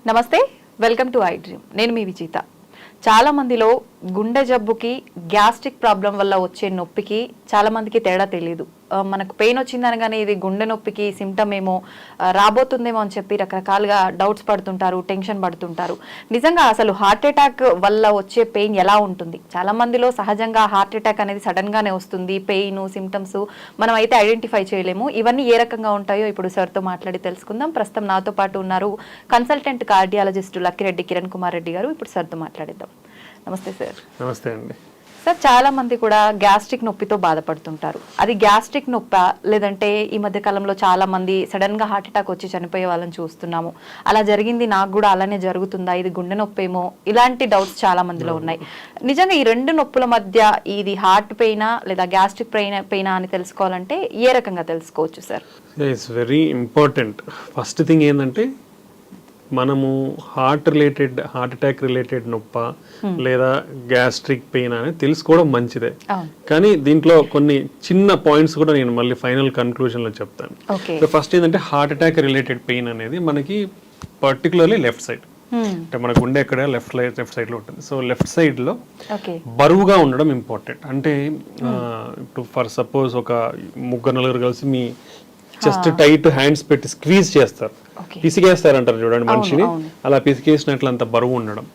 నమస్తే, welcome to I dream. నేను మీ విజేత. చాలా మందిలో గుండె జబ్బుకి గ్యాస్ట్రిక్ ప్రాబ్లం వల్ల వచ్చే నొప్పికి చాలా మందికి తేడా తెలియదు. మనకు పెయిన్ వచ్చిందనగానే ఇది గుండె నొప్పికి సిమ్టమ్ ఏమో రాబోతుందేమో అని చెప్పి రకరకాలుగా డౌట్స్ పడుతుంటారు, టెన్షన్ పడుతుంటారు. నిజంగా అసలు హార్ట్ అటాక్ వల్ల వచ్చే పెయిన్ ఎలా ఉంటుంది? చాలా మందిలో సహజంగా హార్ట్ అటాక్ అనేది సడన్ గానే వస్తుంది. పెయిన్ సిమ్టమ్స్ మనం అయితే ఐడెంటిఫై చేయలేము. ఇవన్నీ ఏ రకంగా ఉంటాయో ఇప్పుడు సార్తో మాట్లాడి తెలుసుకుందాం. ప్రస్తుతం నాతో పాటు ఉన్నారు కన్సల్టెంట్ కార్డియాలజిస్ట్ లక్కిరెడ్డి కిరణ్ కుమార్ రెడ్డి గారు. ఇప్పుడు సార్తో మాట్లాడిద్దాం. నమస్తే సార్. నమస్తే అండి. సార్, చాలా మంది కూడా గ్యాస్ట్రిక్ నొప్పితో బాధపడుతుంటారు. అది గ్యాస్ట్రిక్ నొప్పా, లేదంటే ఈ మధ్య కాలంలో చాలా మంది సడన్ గా హార్ట్ అటాక్ వచ్చి చనిపోయే వాళ్ళని చూస్తున్నాము. అలా జరిగింది, నాకు కూడా అలానే జరుగుతుందా, ఇది గుండె నొప్పేమో, ఇలాంటి డౌట్స్ చాలా మందిలో ఉన్నాయి. నిజంగా ఈ రెండు నొప్పుల మధ్య ఇది హార్ట్ పెయినా లేదా గ్యాస్ట్రిక్ పెయినా అని తెలుసుకోవాలంటే ఏ రకంగా తెలుసుకోవచ్చు sir? It's very important. First thing ఏంటంటే మనము హార్ట్ అటాక్ రిలేటెడ్ నొప్ప లేదా గ్యాస్ట్రిక్ పెయిన్ అనేది తెలుసుకోవడం మంచిదే. కానీ దీంట్లో కొన్ని చిన్న పాయింట్స్ కూడా నేను మళ్ళీ ఫైనల్ కన్క్లూజన్ లో చెప్తాను. ఫస్ట్ ఏంటంటే హార్ట్ అటాక్ రిలేటెడ్ పెయిన్ అనేది మనకి పర్టికులర్లీ లెఫ్ట్ సైడ్, అంటే మన గుండె ఎక్కడ లెఫ్ట్ సైడ్ లో ఉంటుంది. సో లెఫ్ట్ సైడ్ లో బరువుగా ఉండడం ఇంపార్టెంట్. అంటే ఇప్పుడు ఫర్ సపోజ్ ఒక నలుగురు కలిసి మీ జస్ట్ టైట్ హ్యాండ్స్ పెట్టి స్క్వీజ్ చేస్తారు, పిసికేస్తారు అంటారు చూడండి మనిషిని, అలా పిసికేసినట్లు అంత బరువు ఉండడం,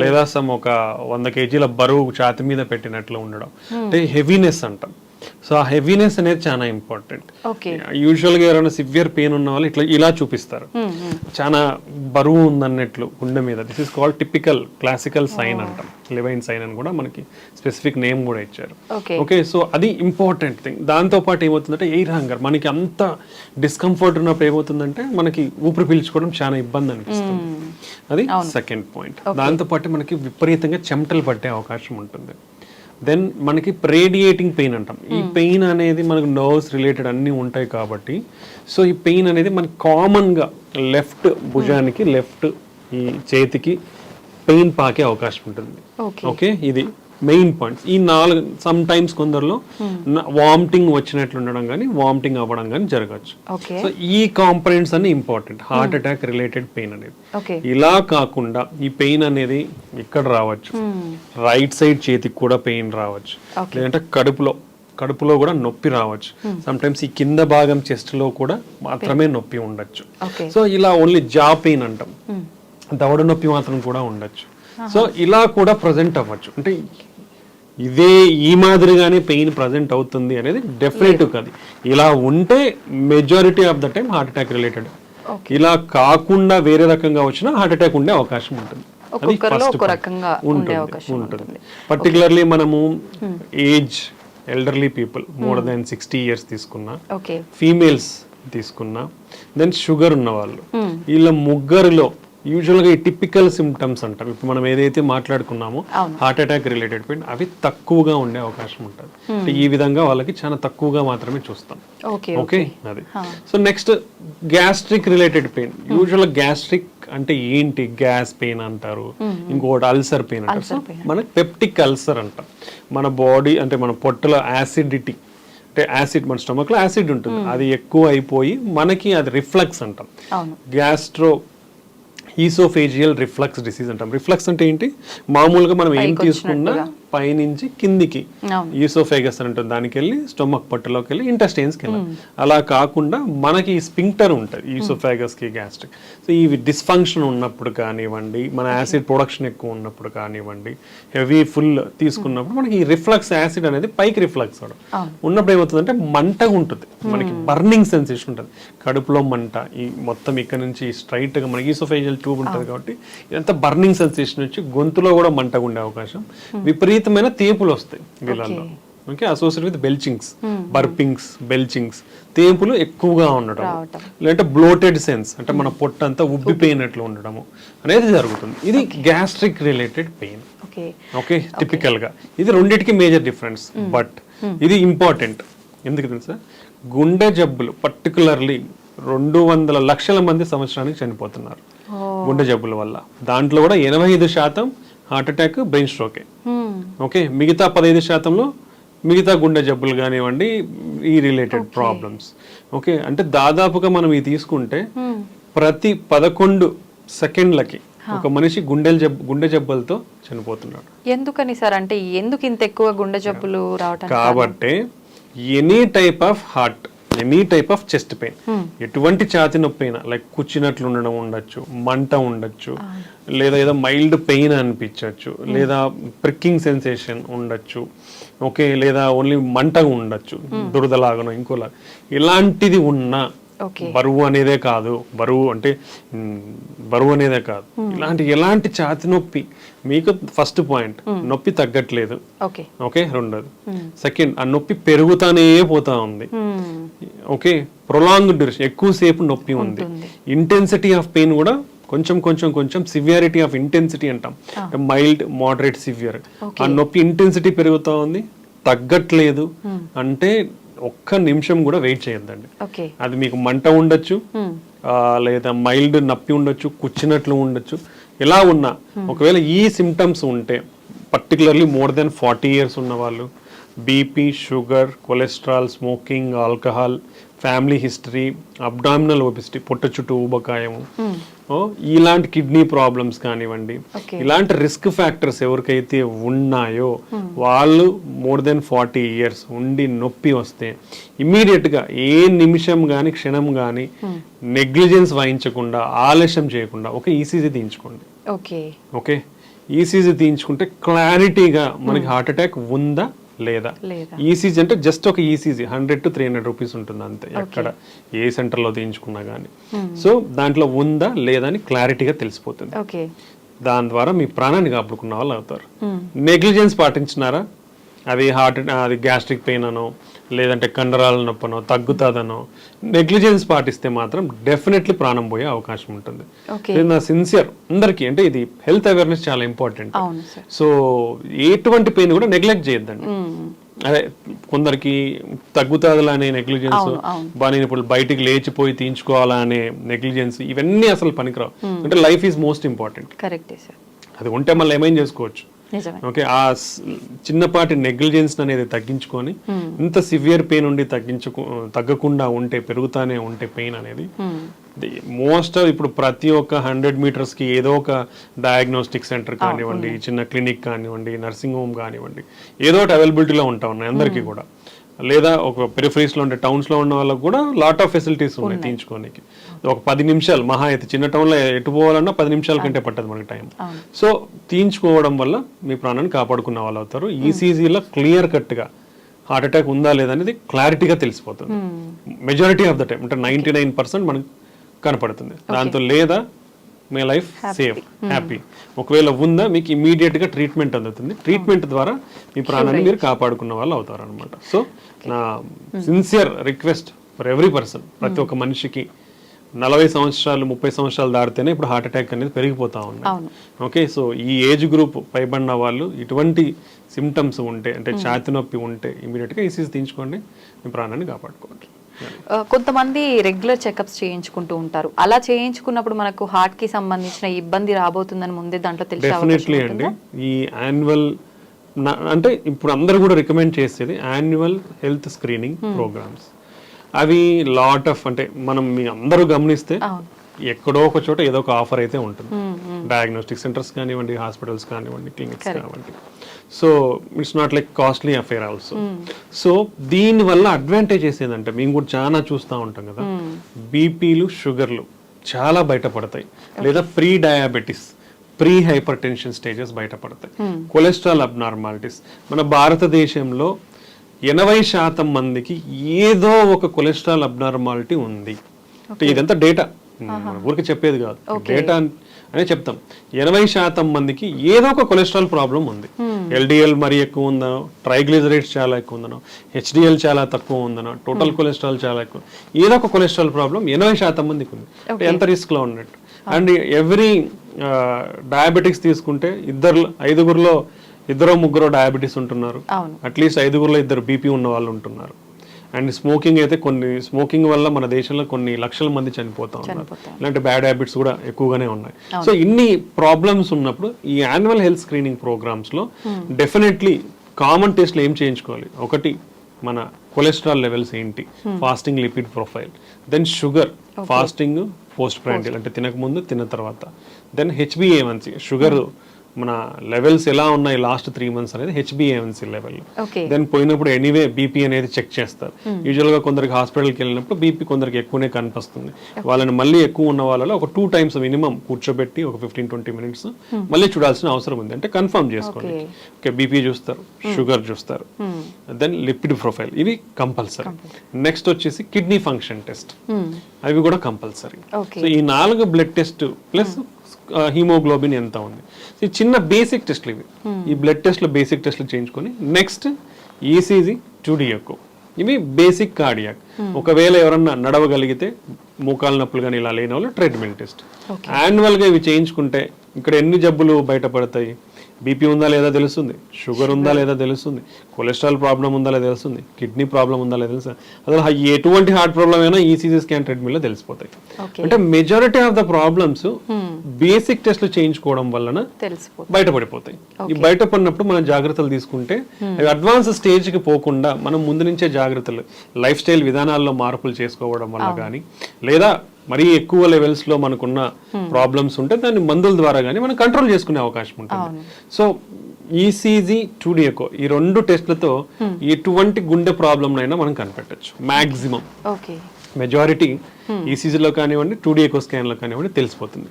లేదా ఒక 100 kg బరువు ఛాతి మీద పెట్టినట్లు ఉండడం, అంటే హెవీనెస్ అంటాం. సో ఆ హెవీనెస్ అనేది చాలా ఇంపార్టెంట్. యూజువల్ గా ఎవరైనా సివియర్ పెయిన్ ఉన్న వాళ్ళు ఇలా చూపిస్తారు, చాలా బరువు ఉందన్నట్లు గుండె మీద. This is called typical classical sign అంటాం. లెవైన్ సైన్ అని కూడా మనకి స్పెసిఫిక్ నేమ్ కూడా ఇచ్చారు. ఓకే, సో అది ఇంపార్టెంట్ థింగ్. దాంతో పాటు ఏమవుతుందంటే ఎయిర్ హంగర్. మనకి అంత డిస్కంఫర్ట్ ఉన్నప్పుడు ఏమవుతుందంటే మనకి ఊపిరి పీల్చుకోవడం చాలా ఇబ్బంది అనిపిస్తుంది. అది సెకండ్ పాయింట్. దాంతో పాటు మనకి విపరీతంగా చెమటలు పట్టే అవకాశం ఉంటుంది. దెన్ మనకి రేడియేటింగ్ పెయిన్ అంటాం. ఈ పెయిన్ అనేది మనకు నర్వ్స్ రిలేటెడ్ అన్నీ ఉంటాయి కాబట్టి, సో ఈ పెయిన్ అనేది మనకి కామన్గా లెఫ్ట్ భుజానికి, లెఫ్ట్ ఈ చేతికి పెయిన్ పాకే అవకాశం ఉంటుంది. ఓకే, ఇది మెయిన్ పాయింట్స్. ఈ 4 సమ్ టైమ్స్ కొందరిలో వామిటింగ్ వచ్చినట్లు ఉండడం కానీ వామిటింగ్ అవ్వడం కానీ జరగచ్చు. సో ఈ కాంపనెంట్స్ అన్ని important heart attack related pain అనేది. ఇలా కాకుండా ఈ పెయిన్ అనేది ఇక్కడ రావచ్చు, రైట్ సైడ్ చేతికి కూడా పెయిన్ రావచ్చు, లేదంటే కడుపులో కూడా నొప్పి రావచ్చు. సమ్ టైమ్స్ ఈ కింద భాగం చెస్ట్ లో కూడా మాత్రమే నొప్పి ఉండొచ్చు. సో ఇలా ఓన్లీ జా పెయిన్ అంటాం, దవడ నొప్పి మాత్రం కూడా ఉండొచ్చు. సో ఇలా కూడా ప్రజెంట్ అవ్వచ్చు. అంటే ఇదే ఈ మాదిరిగానే పెయిన్ ప్రజెంట్ అవుతుంది అనేది డెఫినెటివ్ కాదు. ఇలా ఉంటే majority of the time heart attack related. ఇలా కాకుండా వేరే రకంగా వచ్చినా హార్ట్ అటాక్ ఉండే అవకాశం ఉంటుంది. ఉంటుంది. పర్టికులర్లీ మనము age elderly people more than 60 years తీసుకున్నా, ఫీమేల్స్ తీసుకున్నా, దెన్ షుగర్ ఉన్న వాళ్ళు, వీళ్ళ ముగ్గురులో యూజువల్గా ఈ టిపికల్ సిమ్టమ్స్ అంటాం. ఇప్పుడు మనం ఏదైతే మాట్లాడుకున్నామో హార్ట్ అటాక్ రిలేటెడ్ పెయిన్, అవి తక్కువగా ఉండే అవకాశం ఉంటుంది. అంటే ఈ విధంగా వాళ్ళకి చాలా తక్కువగా మాత్రమే చూస్తాం. ఓకే, అది. So next gastric related pain. యూజువల్గా గ్యాస్ట్రిక్ అంటే ఏంటి? గ్యాస్ పెయిన్ అంటారు, ఇంకొకటి అల్సర్ పెయిన్ అంటారు. సో మనకి పెప్టిక్ అల్సర్ అంటాం. మన బాడీ అంటే మన పొట్టలో యాసిడిటీ, అంటే యాసిడ్, మన స్టమక్ లో యాసిడ్ ఉంటుంది, అది ఎక్కువ అయిపోయి మనకి అది రిఫ్లక్స్ అంటాం. గ్యాస్ట్రో ఈసోఫేజియల్ రిఫ్లక్స్ డిసీజ్ అంటాం. రిఫ్లక్స్ అంటే ఏంటి? మామూలుగా మనం ఏం తీసుకున్నా పైనుంచి కిందికి ఈసోఫేగస్ అని ఉంటుంది, దానికి వెళ్ళి స్టొమక్ పొట్టలోకి వెళ్ళి ఇంటెస్టైన్స్కి వెళ్ళాలి. అలా కాకుండా మనకి స్పింక్టర్ ఉంటుంది ఈసోఫేగస్ కి, గ్యాస్ట్రిక్. సో ఇవి డిస్ఫంక్షన్ ఉన్నప్పుడు కానివ్వండి, మన యాసిడ్ ప్రొడక్షన్ ఎక్కువ ఉన్నప్పుడు కానివ్వండి, హెవీ ఫుల్ తీసుకున్నప్పుడు మనకి ఈ రిఫ్లక్స్ యాసిడ్ అనేది పైకి రిఫ్లక్స్ అవడం ఉన్నప్పుడు ఏమవుతుందంటే మంటగా ఉంటుంది, మనకి బర్నింగ్ సెన్సేషన్ ఉంటుంది, కడుపులో మంట. ఈ మొత్తం ఇక్కడ నుంచి స్ట్రైట్ గా మనకి ఈసోఫేజియల్ ట్యూబ్ ఉంటుంది కాబట్టి ఇదంతా బర్నింగ్ సెన్సేషన్ వచ్చి గొంతులో కూడా మంటగా ఉండే అవకాశం, విపరీతమైన తేపులు వస్తాయి వీళ్ళల్లో. Okay, associate with belchings, burpings, belchings, తేపులు ఎక్కువగా ఉండడం, లేదంటే బ్లోటెడ్ సెన్స్ అంటే మన పొట్ట అంతా ఉబ్బిపోయినట్లు ఉండడము అనేది జరుగుతుంది. ఇది gastric related pain. Okay, typical గా ఇది రెండింటికి మేజర్ డిఫరెన్స్. బట్ ఇది ఇంపార్టెంట్ ఎందుకు తెలుసా? గుండె జబ్బులు పర్టికులర్లీ 200 లక్షల మంది సంవత్సరానికి చనిపోతున్నారు గుండె జబ్బుల వల్ల. దాంట్లో కూడా 85% హార్ట్ అటాక్, బ్రెయిన్ స్ట్రోకే. ఓకే, మిగతా 15%లో మిగతా గుండె జబ్బులు కానివ్వండి, ఈ రిలేటెడ్ ప్రాబ్లమ్స్. ఓకే, అంటే దాదాపుగా మనం ఇది తీసుకుంటే ప్రతి 11 సెకండ్లకి ఒక మనిషి గుండె జబ్బులతో చనిపోతున్నాడు. ఎందుకని సార్, అంటే ఎందుకు ఇంత ఎక్కువ గుండె జబ్బులు రావటం? కాబట్టి any type of heart, any type of chest pain, ఎటువంటి ఛాతి నొప్పి అయినా, లైక్ కూర్చున్నట్లు ఉండడం ఉండొచ్చు, మంట ఉండొచ్చు, లేదా ఏదో మైల్డ్ పెయిన్ అనిపించవచ్చు, లేదా ప్రిక్కింగ్ సెన్సేషన్ ఉండొచ్చు, ఓకే, లేదా ఓన్లీ మంటగా ఉండొచ్చు, దురదలాగను ఇంకోలా, ఇలాంటిది ఉన్నా బరువు అనేదే కాదు, బరువు అనేదే కాదు, ఎలాంటి ఛాతి నొప్పి మీకు ఫస్ట్ పాయింట్, నొప్పి తగ్గట్లేదు, ఓకే, రెండోది. సెకండ్, ఆ నొప్పి పెరుగుతానే పోతా ఉంది, ఓకే, ప్రొలాంగ్ డ్యూరేషన్, ఎక్కువసేపు నొప్పి ఉంది, ఇంటెన్సిటీ ఆఫ్ పెయిన్ కూడా కొంచెం సివియారిటీ ఆఫ్ ఇంటెన్సిటీ అంటాం, మైల్డ్, మోడరేట్, సివియర్, ఆ నొప్పి ఇంటెన్సిటీ పెరుగుతా ఉంది, తగ్గట్లేదు అంటే ఒక్క నిమిషం కూడా వెయిట్ చేయొద్దండి. అది మీకు మంట ఉండొచ్చు, లేదా మైల్డ్ నొప్పి ఉండొచ్చు, కూర్చున్నట్లు ఉండొచ్చు, ఇలా ఉన్నా ఒకవేళ ఈ సిమ్టమ్స్ ఉంటే, పర్టికులర్లీ మోర్ దెన్ 40 years ఉన్న వాళ్ళు, BP, sugar, cholesterol, smoking, alcohol, family history, abdominal obesity, పొట్ట చుట్టూ ఊబకాయము, ఇలాంటి కిడ్నీ ప్రాబ్లమ్స్ కానివ్వండి, ఇలాంటి రిస్క్ ఫ్యాక్టర్స్ ఎవరికైతే ఉన్నాయో వాళ్ళు మోర్ దెన్ 40 years ఉండి నొప్పి వస్తే ఇమ్మీడియట్ గా ఏ నిమిషం గాని క్షణం గాని నెగ్లిజెన్స్ వహించకుండా, ఆలస్యం చేయకుండా ఒక ఈసీజీ తీయించుకోండి. ఓకే, ఈసీజీ తీయించుకుంటే క్లారిటీగా మనకి హార్ట్ అటాక్ ఉందా లేదా, ఈసీజీ అంటే జస్ట్ ఒక ఈసీజీ 100 to 300 rupees ఉంటుంది అంతే, ఎక్కడ ఏ సెంటర్లో తీయించుకున్నా కానీ. సో దాంట్లో ఉందా లేదా అని క్లారిటీగా తెలిసిపోతుంది. దాని ద్వారా మీ ప్రాణాన్ని కాపాడుకున్న వాళ్ళు అవుతారు. నెగ్లిజెన్స్ పాటించినారా, అది గ్యాస్ట్రిక్ పెయిన్ అనో, లేదంటే కండరాల నొప్పనో, తగ్గుతుందనో నెగ్లిజెన్స్ పాటిస్తే మాత్రం డెఫినెట్లీ ప్రాణం పోయే అవకాశం ఉంటుంది. నా సిన్సియర్ అందరికీ, అంటే ఇది హెల్త్ అవేర్నెస్ చాలా ఇంపార్టెంట్. సో ఎటువంటి పెయిన్ కూడా నెగ్లెక్ట్ చేయొద్దండి. అదే కొందరికి తగ్గుతుందిలా అనే నెగ్లిజెన్స్, బాగా ఇప్పుడు బయటికి లేచిపోయి తీయించుకోవాలా అనే నెగ్లిజెన్స్, ఇవన్నీ అసలు పనికిరావు. అంటే లైఫ్ ఈజ్ మోస్ట్ ఇంపార్టెంట్. అది ఉంటే మళ్ళీ ఏమైనా చేసుకోవచ్చు. ఓకే, ఆ చిన్నపాటి నెగ్లిజెన్స్ అనేది తగ్గించుకొని ఇంత సివియర్ పెయిన్ ఉండి తగ్గకుండా ఉంటే, పెరుగుతానే ఉంటే పెయిన్ అనేది మోస్ట్ ఇప్పుడు ప్రతి ఒక్క 100 meters కి ఏదో ఒక డయాగ్నోస్టిక్ సెంటర్ కానివ్వండి, చిన్న క్లినిక్ కానివ్వండి, నర్సింగ్ హోమ్ కానివ్వండి, ఏదో ఒకటి అవైలబిలిటీలో ఉంటా ఉన్నాయి అందరికీ కూడా. లేదా ఒక పెరిఫరీస్ లో ఉండే టౌన్స్ లో ఉన్న వాళ్ళకి కూడా లాట్ ఆఫ్ ఫెసిలిటీస్ ఉన్నాయి తీయించుకోనికి. ఒక 10 నిమిషాలు మహా అయితే, చిన్న టౌన్ లో ఎటు పోవాలన్నా 10 నిమిషాల కంటే పట్టదు మనకి టైం. సో తీయించుకోవడం వల్ల మీ ప్రాణాన్ని కాపాడుకున్న వాళ్ళు అవుతారు. ఈసీజీలో క్లియర్ కట్ గా హార్ట్ అటాక్ ఉందా లేదా అనేది క్లారిటీగా తెలిసిపోతుంది మెజారిటీ ఆఫ్ ద టైం, అంటే 99% మనకు కనపడుతుంది. దాంతో లేదా మీ లైఫ్ సేఫ్, హ్యాపీ. ఒకవేళ ఉందా మీకు ఇమీడియట్ గా ట్రీట్మెంట్ అందుతుంది. ట్రీట్మెంట్ ద్వారా మీ ప్రాణాన్ని మీరు కాపాడుకున్న వాళ్ళు అవుతారు అనమాట. సో నా sincere request for every person, ప్రతి ఒక్క మనిషికి 40 సంవత్సరాలు 30 సంవత్సరాలు దాటితేనే ఇప్పుడు హార్ట్ అటాక్ అనేది పెరిగిపోతా ఉన్నాయి. ఓకే, సో ఈ ఏజ్ గ్రూప్ పైబడిన వాళ్ళు ఇటువంటి సిమ్టమ్స్ ఉంటే, అంటే ఛాతి నొప్పి ఉంటే ఇమీడియట్ గా ఈసీజీ తీయించుకోండి, మీ ప్రాణాన్ని కాపాడుకోండి. కొంతమంది రెగ్యులర్ చెకప్స్ చేయించుకుంటూ ఉంటారు. అలా చేయించుకున్నప్పుడు మనకు హార్ట్ కి సంబంధించిన ఇబ్బంది రాబోతుందని ముందే దాంట్లో డెఫినెట్లీ అండి. ఈ యాన్యువల్, అంటే ఇప్పుడు అందరూ కూడా రికమెండ్ చేసేది యాన్యువల్ హెల్త్ స్క్రీనింగ్ ప్రోగ్రామ్స్. అవి లాట్ ఆఫ్, అంటే మనం మీ అందరూ గమనిస్తే ఎక్కడో ఒక చోట ఏదో ఒక ఆఫర్ అయితే ఉంటుంది. డయాగ్నోస్టిక్ సెంటర్స్ కానివ్వండి, హాస్పిటల్స్ కానివ్వండి, క్లినిక్స్ కానివ్వండి. So it's not like costly affair also. So దీని వల్ల అడ్వాంటేజెస్ ఏంటంటే, మేము కూడా చాలా చూస్తూ ఉంటాం కదా, బీపీలు, షుగర్లు చాలా బయటపడతాయి, లేదా pre diabetes, pre hyper tension stages బయటపడతాయి, కొలెస్ట్రాల్ అబ్నార్మాలిటీస్. మన భారతదేశంలో 80% మందికి ఏదో ఒక కొలెస్ట్రాల్ అబ్నార్మాలిటీ ఉంది. ఇదంతా డేటా, ఊరికి చెప్పేది కాదు, డేటా అనే చెప్తాం. 80% మందికి ఏదో ఒక కొలెస్ట్రాల్ ప్రాబ్లం ఉంది. ఎల్డిఎల్ మరీ ఎక్కువ ఉందనో, ట్రైగ్లిజరైడ్స్ చాలా ఎక్కువ ఉందనో, హెచ్డిఎల్ చాలా తక్కువ ఉందనో, టోటల్ కొలెస్ట్రాల్ చాలా ఎక్కువ, ఏదో ఒక కొలెస్ట్రాల్ ప్రాబ్లం 80% మందికి ఉంది. ఎంత రిస్క్ లో ఉన్నట్టు. అండ్ ఎవ్రీ డయాబెటిక్స్ తీసుకుంటే 5గురిలో 2-3 డయాబెటీస్ ఉంటున్నారు, అట్లీస్ట్ 5గురిలో 2 బీపీ ఉన్న వాళ్ళు ఉంటున్నారు. అండ్ స్మోకింగ్ అయితే, స్మోకింగ్ వల్ల మన దేశంలో కొన్ని లక్షల మంది చనిపోతా ఉన్నారు. ఇలాంటి బ్యాడ్ హ్యాబిట్స్ కూడా ఎక్కువగానే ఉన్నాయి. సో ఇన్ని ప్రాబ్లమ్స్ ఉన్నప్పుడు ఈ యాన్యువల్ హెల్త్ స్క్రీనింగ్ ప్రోగ్రామ్స్ లో డెఫినెట్లీ కామన్ టెస్ట్లు ఏం చేయించుకోవాలి. ఒకటి మన కొలెస్ట్రాల్ లెవెల్స్ ఏంటి, fasting lipid profile, then sugar, fasting post prandial అంటే తినకముందు తిన్న తర్వాత, దెన్ HbA1c షుగర్ మన లెవెల్స్ ఎలా ఉన్నాయి లాస్ట్ 3 months అనేది HbA1c లెవెల్. దెన్ పోయినప్పుడు ఎనీవే బీపీ అనేది చెక్ చేస్తారు. యూజువల్ గా కొందరికి హాస్పిటల్కి వెళ్ళినప్పుడు బీపీ కొందరికి ఎక్కువనే కనిపిస్తుంది. వాళ్ళని మళ్ళీ ఎక్కువ ఉన్న వాళ్ళలో ఒక 2 times మినిమం కూర్చోబెట్టి ఒక 15-20 minutes మళ్ళీ చూడాల్సిన అవసరం ఉంది. అంటే కన్ఫర్మ్ చేసుకోండి. ఓకే, బీపీ చూస్తారు, షుగర్ చూస్తారు, దెన్ లిపిడ్ ప్రొఫైల్, ఇవి కంపల్సరీ. నెక్స్ట్ వచ్చేసి కిడ్నీ ఫంక్షన్ టెస్ట్, అవి కూడా కంపల్సరీ. సో ఈ 4 బ్లడ్ టెస్ట్ ప్లస్ హీమోగ్లోబిన్ ఎంత ఉంది, ఈ చిన్న బేసిక్ టెస్ట్లు ఇవి. ఈ బ్లడ్ టెస్ట్లు బేసిక్ టెస్ట్లు చేయించుకొని నెక్స్ట్ ఈసీజీ 2D ఎకో, ఇవి బేసిక్ కార్డియాక్. ఒకవేళ ఎవరన్నా నడవగలిగితే మోకాలు నొప్పులు కానీ ఇలా లేని వాళ్ళు ట్రీట్మెంట్ టెస్ట్. యాన్యువల్గా ఇవి చేయించుకుంటే ఇక్కడ ఎన్ని జబ్బులు బయటపడతాయి, బీపీ ఉందా లేదా తెలుస్తుంది, షుగర్ ఉందా లేదా తెలుస్తుంది, కొలెస్ట్రాల్ ప్రాబ్లం ఉందా లేదా తెలుస్తుంది, కిడ్నీ ప్రాబ్లం ఉందా లేదా తెలుస్తుంది. అసలు ఎటువంటి హార్ట్ ప్రాబ్లం అయినా ఈసీజీ స్కాన్ ట్రీట్మెంట్ లో తెలిసిపోతాయి. అంటే majority of the problems basic టెస్ట్లు చేయించుకోవడం వలన బయటపడిపోతాయి. ఈ బయటపడినప్పుడు మనం జాగ్రత్తలు తీసుకుంటే అవి అడ్వాన్స్ స్టేజ్ కి పోకుండా మనం ముందు నుంచే జాగ్రత్తలు, లైఫ్ స్టైల్ విధానాల్లో మార్పులు చేసుకోవడం వల్ల కానీ, లేదా మరీ ఎక్కువ లెవెల్స్ లో మనకున్న ప్రాబ్లమ్స్ ఉంటే దాన్ని మందుల ద్వారా కానీ మనం కంట్రోల్ చేసుకునే అవకాశం ఉంటుంది. సో ఈసీజీ 2D ఎకో ఈ 2 టెస్ట్లతో ఎటువంటి గుండె ప్రాబ్లం అయినా మనం కనిపెట్టచ్చు. మాక్సిమం మెజారిటీ ఈసీజీలో కానివ్వండి 2D ఎకో స్కాన్ లో కానివ్వండి తెలిసిపోతుంది.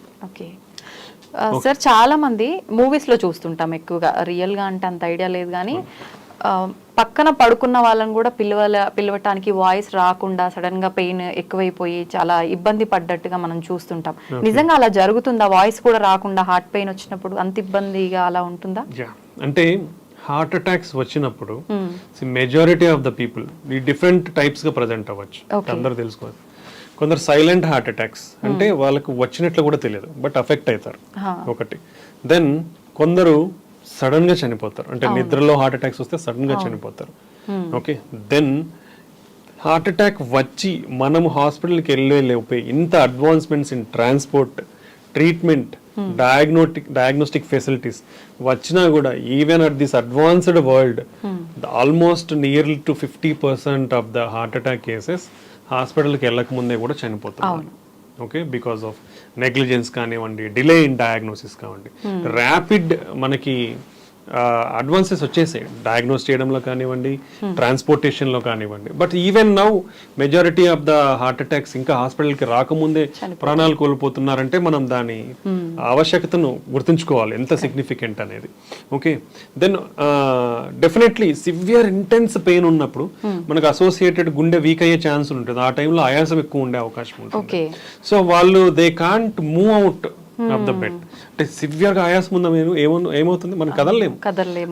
సార్ చాలా మంది మూవీస్ లో చూస్తుంటాం ఎక్కువగా, రియల్ గా అంటే అంత ఐడియా లేదు కానీ పక్కన పడుకున్న వాళ్ళని కూడా పిలవటానికి వాయిస్ రాకుండా సడన్ గా పెయిన్ ఎక్కువైపోయి చాలా ఇబ్బంది పడ్డట్టుగా మనం చూస్తుంటాం. నిజంగా అలా జరుగుతుందా? వాయిస్ కూడా రాకుండా హార్ట్ పెయిన్ వచ్చినప్పుడు అంత ఇబ్బందిగా అలా ఉంటుందా? అంటే హార్ట్ అటాక్స్ వచ్చినప్పుడు మెజారిటీ ఆఫ్ ద పీపుల్ ఈ డిఫరెంట్ టైప్స్ గా ప్రజెంట్ అవ్వచ్చు. అందరూ తెలుసుకోవాలి. కొందరు సైలెంట్ హార్ట్ అటాక్స్ అంటే వాళ్ళకు వచ్చినట్లు కూడా తెలియదు, బట్ అఫెక్ట్ అవుతారు ఒకటి. దెన్ కొందరు సడన్ గా చనిపోతారు, అంటే నిద్రలో హార్ట్ అటాక్స్ వస్తే సడన్ గా చనిపోతారు. ఓకే, దెన్ హార్ట్ అటాక్ వచ్చి మనం హాస్పిటల్కి వెళ్ళలేకపోయి ఇంత advancements in transport, treatment, diagnostic facilities వచ్చినా కూడా even at this advanced world almost nearly to 50% of the heart attack cases హాస్పిటల్కి వెళ్ళక ముందే కూడా చనిపోతున్నారు. ఓకే, బికాస్ ఆఫ్ నెగ్లిజెన్స్ కానివ్వండి, డిలే ఇన్ డయాగ్నోసిస్ కానివ్వండి, ర్యాపిడ్ మనకి అడ్వాన్సెస్ వచ్చేసాయి డయాగ్నోస్ చేయడంలో కానివ్వండి, ట్రాన్స్పోర్టేషన్లో కానివ్వండి. But even now majority of the heart attacks ఇంకా హాస్పిటల్కి రాకముందే ప్రాణాలు కోల్పోతున్నారంటే మనం దాని ఆవశ్యకతను గుర్తుంచుకోవాలి ఎంత సిగ్నిఫికెంట్ అనేది. Okay, then definitely severe intense pain ఉన్నప్పుడు మనకు అసోసియేటెడ్ గుండె వీక్ అయ్యే ఛాన్స్ ఉంటుంది. ఆ టైంలో ఆయాసం ఎక్కువ ఉండే అవకాశం ఉంటుంది. సో వాళ్ళు they can't move out of the bed. అంటే సివియర్ గా ఆయాసం ఉందా ఏమవుతుంది, మనం కదలలేము.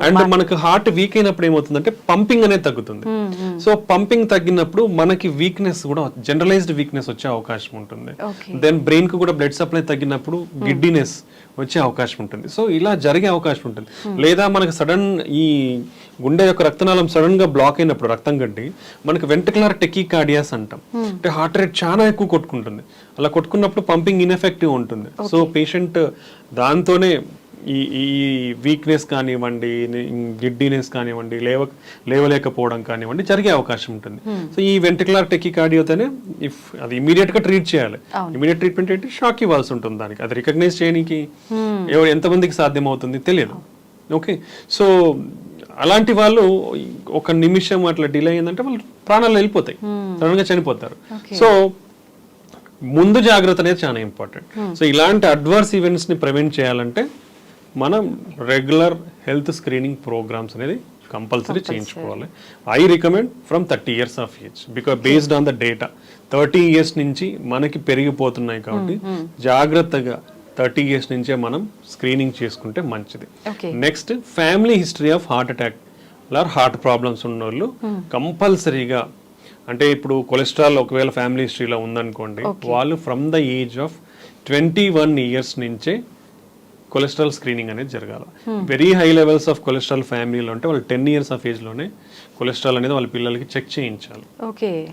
అండ్ మనకు హార్ట్ వీక్ అయినప్పుడు ఏమవుతుంది అంటే పంపింగ్ అనేది తగ్గుతుంది. సో పంపింగ్ తగ్గినప్పుడు మనకి వీక్నెస్ కూడా, జనరలైజ్డ్ వీక్నెస్ వచ్చే అవకాశం ఉంటుంది. దెన్ బ్రెయిన్ కు కూడా బ్లడ్ సప్లై తగ్గినప్పుడు గిడ్డినెస్ వచ్చే అవకాశం ఉంటుంది. సో ఇలా జరిగే అవకాశం ఉంటుంది. లేదా మనకు సడన్ ఈ గుండె యొక్క రక్తనాళం సడన్ గా బ్లాక్ అయినప్పుడు రక్తం గడ్డి మనకు వెంట్రికులర్ టెకీకార్డియాస్ అంటాం. అంటే హార్ట్ రేట్ చాలా ఎక్కువ కొట్టుకుంటుంది. అలా కొట్టుకున్నప్పుడు పంపింగ్ ఇన్ఎఫెక్టివ్ ఉంటుంది. సో పేషెంట్ దాంతోనే ఈ వీక్నెస్ కానివ్వండి, గిడ్డీనెస్ కానివ్వండి, లేవలేకపోవడం కానివ్వండి జరిగే అవకాశం ఉంటుంది. సో ఈ వెంట్రికులర్ టెకీకార్డియాతోనే ఇఫ్ అది ఇమీడియట్ గా ట్రీట్ చేయాలి. ఇమీడియట్ ట్రీట్మెంట్ ఏంటి, షాక్ ఇవ్వాల్సి ఉంటుంది. దానికి అది రికగ్నైజ్ చేయడానికి ఎంతమందికి సాధ్యం అవుతుంది తెలియదు. ఓకే, సో అలాంటి వాళ్ళు ఒక నిమిషం అట్లా డిలే అయిందంటే వాళ్ళు ప్రాణాలు వెళ్ళిపోతాయి, సడన్ గా చనిపోతారు. సో ముందు జాగ్రత్త అనేది చాలా ఇంపార్టెంట్. సో ఇలాంటి అడ్వర్స్ ఈవెంట్స్ ని ప్రివెంట్ చేయాలంటే మనం రెగ్యులర్ హెల్త్ స్క్రీనింగ్ ప్రోగ్రామ్స్ అనేది కంపల్సరీ చేయించుకోవాలి. I recommend from 30 years of age, because based on the data 30 years నుంచి మనకి పెరిగిపోతున్నాయి కాబట్టి జాగ్రత్తగా 30 years నుంచే మనం స్క్రీనింగ్ చేసుకుంటే మంచిది. Next family history of heart attack heart problems ఉన్న వాళ్ళు కంపల్సరీగా, అంటే ఇప్పుడు కొలెస్ట్రాల్ ఒకవేళ ఫ్యామిలీ హిస్టరీలో ఉందనుకోండి, వాళ్ళు from the age of 21 years నుంచే కొలెస్ట్రాల్ స్క్రీనింగ్ అనేది జరగాలి. Very high levels of cholesterol ఫ్యామిలీలో ఉంటే వాళ్ళు 10 years ఆఫ్ ఏజ్ లోనే కొలెస్ట్రాల్ అనేది వాళ్ళ పిల్లలకి చెక్ చేయించాలి.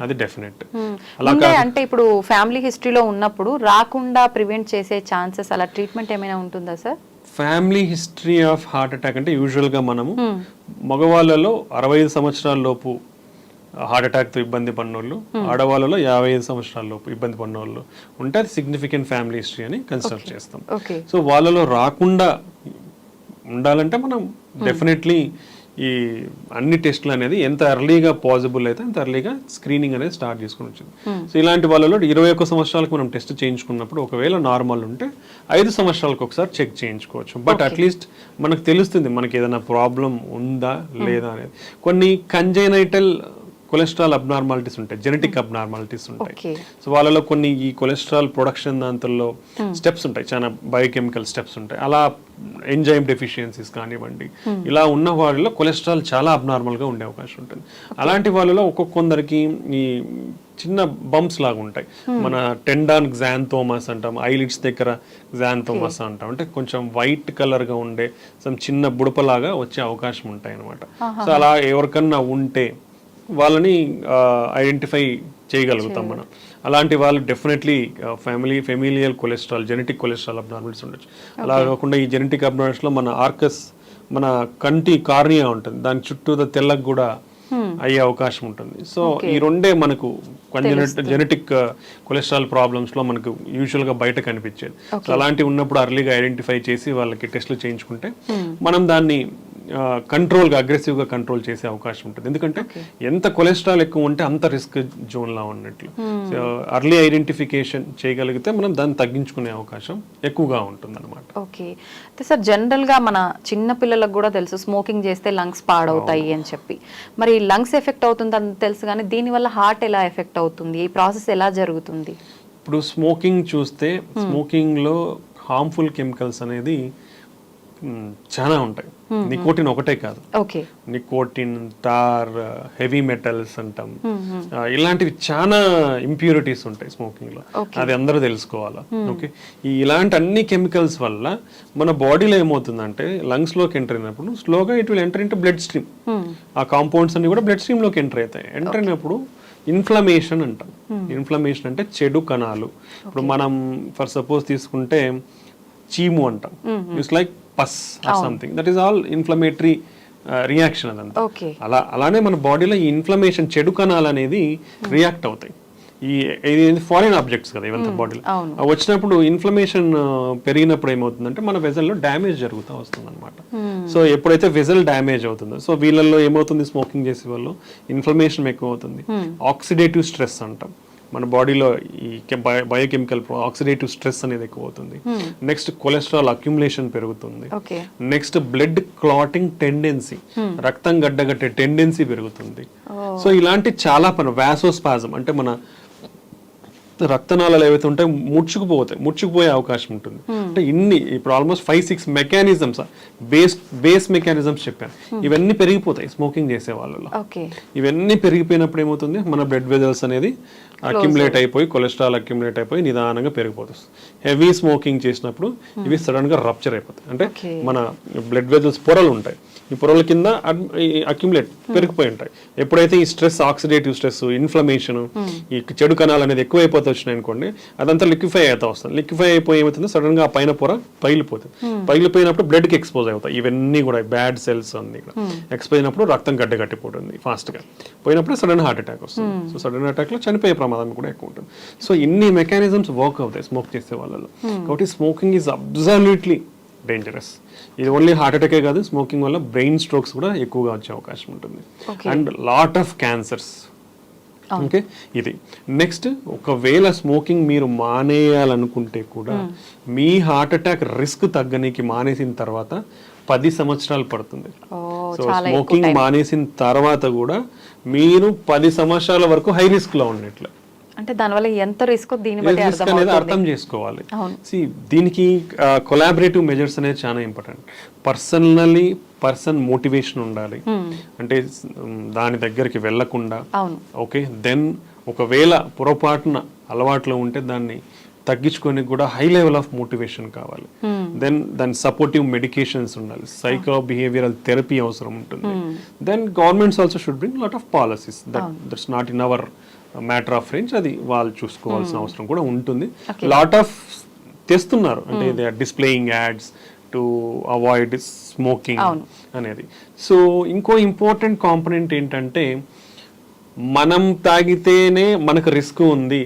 అది డెఫినెట్. అంటే ఇప్పుడు ఫ్యామిలీ హిస్టరీలో ఉన్నప్పుడు రాకుండా ప్రివెంట్ చేసే ఛాన్సెస్, అలా ట్రీట్మెంట్ ఏమైనా ఉంటుందా sir? Family history of heart attack అంటే యూజువల్ గా మనము మగవాళ్ళలో 65 సంవత్సరాల లోపు హార్ట్ అటాక్ తో ఇబ్బంది పడినోళ్ళు, ఆడవాళ్ళలో 55 సంవత్సరాల లోపు ఇబ్బంది పడినోళ్ళు ఉంటే అది సిగ్నిఫికెంట్ ఫ్యామిలీ హిస్టరీ అని కన్సిడర్ చేస్తాం. సో వాళ్ళలో రాకుండా ఉండాలంటే మనం డెఫినెట్లీ ఈ అన్ని టెస్టులు అనేది ఎంత ఎర్లీగా పాసిబుల్ అయితే అంత ఎర్లీగా స్క్రీనింగ్ అనేది స్టార్ట్ చేసుకుని వచ్చింది. సో ఇలాంటి వాళ్ళలో 21 సంవత్సరాలకు మనం టెస్ట్ చేయించుకున్నప్పుడు ఒకవేళ నార్మల్ ఉంటే 5 సంవత్సరాలకు ఒకసారి చెక్ చేయించుకోవచ్చు. బట్ అట్లీస్ట్ మనకు తెలుస్తుంది మనకి ఏదైనా ప్రాబ్లం ఉందా లేదా అనేది. కొన్ని కంజైనైటల్ కొలెస్ట్రాల్ అబ్నార్మాలిటీస్ ఉంటాయి, జెనెటిక్ అబ్నార్మాలిటీస్ ఉంటాయి. సో వాళ్ళలో కొన్ని ఈ కొలెస్ట్రాల్ ప్రొడక్షన్ దాంట్లో స్టెప్స్ ఉంటాయి, చాలా బయోకెమికల్ స్టెప్స్ ఉంటాయి. అలా ఎంజైమ్ డెఫిషియన్సీస్ కానివ్వండి, ఇలా ఉన్న వాళ్ళలో కొలెస్ట్రాల్ చాలా అబ్నార్మల్గా ఉండే అవకాశం ఉంటుంది. అలాంటి వాళ్ళలో ఒక్కొక్కరికి ఈ చిన్న బంప్స్ లాగా ఉంటాయి. మన టెండాన్ గ్జాంథోమస్ అంటాం, ఐలిడ్స్ దగ్గర గ్జాంథోమస్ అంటాం. అంటే కొంచెం వైట్ కలర్గా ఉండే చిన్న బుడపలాగా వచ్చే అవకాశం ఉంటాయి అనమాట. సో అలా ఎవరికన్నా ఉంటే వాళ్ళని ఐడెంటిఫై చేయగలుగుతాం మనం. అలాంటి వాళ్ళు definitely familial cholesterol, genetic cholesterol abnormals ఉండొచ్చు. అలా కాకుండా ఈ జెనెటిక్ అబ్నార్మల్స్లో మన ఆర్కస్, మన కంటి కార్నియా ఉంటుంది, దాని చుట్టూ తెల్లగా కూడా అయ్యే అవకాశం ఉంటుంది. సో ఈ రెండే మనకు జెనెటిక్ కొలెస్ట్రాల్ ప్రాబ్లమ్స్ లో మనకు యూజువల్ గా బయట కనిపించేది. సో అలాంటివి ఉన్నప్పుడు అర్లీగా ఐడెంటిఫై చేసి వాళ్ళకి టెస్టులు చేయించుకుంటే మనం దాన్ని కంట్రోల్గా, అగ్రెసివ్గా కంట్రోల్ చేసే అవకాశం ఉంటుంది. ఎందుకంటే ఎంత కొలెస్ట్రాల్ ఎక్కువ ఉంటే అంత రిస్క్ జోన్లో ఉన్నట్లు. సో అర్లీ ఐడెంటిఫికేషన్ చేయగలిగితే మనం దాన్ని తగ్గించుకునే అవకాశం ఎక్కువగా ఉంటుంది అనమాట. ఓకే. అయితే సార్ జనరల్గా మన చిన్న పిల్లలకు కూడా తెలుసు స్మోకింగ్ చేస్తే లంగ్స్ పాడవుతాయి అని చెప్పి. మరి లంగ్స్ ఎఫెక్ట్ అవుతుంది అని తెలుసు, కానీ దీనివల్ల హార్ట్ ఎలా ఎఫెక్ట్ అవుతుంది, ఈ ప్రాసెస్ ఎలా జరుగుతుంది? ఇప్పుడు స్మోకింగ్ చూస్తే స్మోకింగ్లో హార్మ్ఫుల్ కెమికల్స్ అనేది చాలా ఉంటాయి. నికోటిన్ ఒకటే కాదు, నికోటిన్, టార్, హెవీ మెటల్స్ అంటాం, ఇలాంటివి చాలా ఇంప్యూరిటీస్ ఉంటాయి స్మోకింగ్ లో. అది అందరూ తెలుసుకోవాలా. ఓకే, ఇలాంటి అన్ని కెమికల్స్ వల్ల మన బాడీలో ఏమవుతుందంటే లంగ్స్ లోకి ఎంటర్ అయినప్పుడు స్లోగా it will enter into blood stream. ఆ కాంపౌండ్స్ అన్ని కూడా బ్లడ్ స్ట్రీమ్ లోకి ఎంటర్ అవుతాయి. ఎంటర్ అయినప్పుడు ఇన్ఫ్లమేషన్ అంటాం. ఇన్ఫ్లమేషన్ అంటే చెడు కణాలు. ఇప్పుడు మనం ఫర్ సపోజ్ తీసుకుంటే చీము అంటాం, it's like pus or something, that is all inflammatory reaction. అదంతా అలానే మన బాడీలో ఈ ఇన్ఫ్లమేషన్, చెడు కణాలు అనేది రియాక్ట్ అవుతాయి. ఇది ఫారిన్ ఆబ్జెక్ట్స్ కదా ఇవంతా బాడీలో వచ్చినప్పుడు ఇన్ఫ్లమేషన్ పెరిగినప్పుడు ఏమవుతుందంటే మన వెజల్లో డ్యామేజ్ జరుగుతూ వస్తుంది అనమాట. సో ఎప్పుడైతే వెజల్ డ్యామేజ్ అవుతుందో, సో వీళ్ళల్లో ఏమవుతుంది, స్మోకింగ్ చేసే వాళ్ళు ఇన్ఫ్లమేషన్ ఎక్కువ అవుతుంది. ఆక్సిడేటివ్ స్ట్రెస్ అంటాం, మన బాడీలో ఈ బయోకెమికల్ ఆక్సిడేటివ్ స్ట్రెస్ అనేది ఎక్కువ అవుతుంది. నెక్స్ట్ కొలెస్ట్రాల్ అక్యుములేషన్ పెరుగుతుంది. నెక్స్ట్ బ్లడ్ క్లాటింగ్ టెండెన్సీ, రక్తం గడ్డగట్టే టెండెన్సీ పెరుగుతుంది. సో ఇలాంటి చాలా వాసోస్పాజం అంటే మన రక్తనాళాలు ఏవైతే ఉంటాయి ముడుచుకుపోయే అవకాశం ఉంటుంది. అంటే ఇప్పుడు ఆల్మోస్ట్ 5-6 మెకానిజమ్స్, బేస్ మెకానిజమ్స్ చెప్పాను, ఇవన్నీ పెరిగిపోతాయి స్మోకింగ్ చేసే వాళ్ళలో. ఇవన్నీ పెరిగిపోయినప్పుడు ఏమవుతుంది, మన బ్లడ్ వెజల్స్ అనేది అక్యుములేట్ అయిపోయి, కొలెస్ట్రాల్ అక్యుములేట్ అయిపోయి నిదానంగా పెరిగిపోతుంది. హెవీ స్మోకింగ్ చేసినప్పుడు ఇవి సడన్ గా రప్చర్ అయిపోతాయి. అంటే మన బ్లడ్ వెజల్స్ పొరలు ఉంటాయి, ఈ పొరల కింద అక్యుములేట్ పెరిగిపోయి ఉంటాయి. ఎప్పుడైతే ఈ స్ట్రెస్, ఆక్సిడేటివ్ స్ట్రెస్, ఇన్ఫ్లమేషన్, ఈ చెడు కణాలు అనేది ఎక్కువైపోతే వచ్చినాయి అనుకోండి, అదంతా లిక్విఫై అవుతా వస్తుంది. లిక్విఫై అయిపోయి ఏమవుతుంది, సడన్ గా ఆ పైన పొర పగిలిపోతుంది. పగిలిపోయినప్పుడు బ్లడ్ కి ఎక్స్పోజ్ అవుతాయి. ఇవన్నీ కూడా బ్యాడ్ సెల్స్ అన్ని కూడా ఎక్స్పోజ్ అయినప్పుడు రక్తం గడ్డగట్టిపోతుంది ఫాస్ట్ గా. పోయినప్పుడు సడన్ హార్ట్ అటాక్ వస్తుంది. సో సడన్ అటాక్ లో చనిపోయే ప్రమాదం కూడా ఎక్కువ ఉంటుంది. సో ఇన్ని మెకానిజమ్స్ వర్క్ అవుతాయి స్మోక్ చేసే వాళ్ళలో. కాబట్టి స్మోకింగ్ ఈజ్ అబ్సల్యూట్లీ డేంజరస్. ఇది ఓన్లీ హార్ట్ అటాకే కాదు, స్మోకింగ్ వల్ల బ్రెయిన్ స్ట్రోక్స్ కూడా ఎక్కువగా వచ్చే అవకాశం ఉంటుంది. And lot of cancers. Okay, ఇది నెక్స్ట్, ఒకవేళ స్మోకింగ్ మీరు మానేయాలనుకుంటే కూడా మీ హార్ట్ అటాక్ రిస్క్ తగ్గనికి మానేసిన తర్వాత 10 సంవత్సరాలు పడుతుంది. సో స్మోకింగ్ మానేసిన తర్వాత కూడా మీరు 10 సంవత్సరాల వరకు హై రిస్క్ లో ఉన్నట్లు. అంటే దానివల్ల ఎంత రిస్క్ అనేది అర్థం చేసుకోవాలి. దీనికి కొలాబరేటివ్ మెజర్స్ అనేది చాలా ఇంపార్టెంట్. పర్సన్ మోటివేషన్ ఉండాలి, అంటే దాని దగ్గరికి వెళ్లకుండా. ఓకే, దెన్ ఒకవేళ పొరపాటున అలవాట్లో ఉంటే దాన్ని తగ్గించుకొని కూడా హై లెవెల్ ఆఫ్ మోటివేషన్ కావాలి. దెన్ దాని సపోర్టివ్ మెడికేషన్స్ ఉండాలి, సైకో బిహేవియరల్ థెరపీ అవసరం ఉంటుంది. Then governments also should bring lot of policies. That's not in our matter of range, అది వాళ్ళు చూసుకోవాల్సిన అవసరం కూడా ఉంటుంది. లాట్ ఆఫ్ తెస్తున్నారు, అంటే they are displaying ads to avoid smoking అనేది. సో ఇంకో ఇంపార్టెంట్ కాంపోనెంట్ ఏంటంటే మనం తాగితేనే మనకు రిస్క్ ఉంది,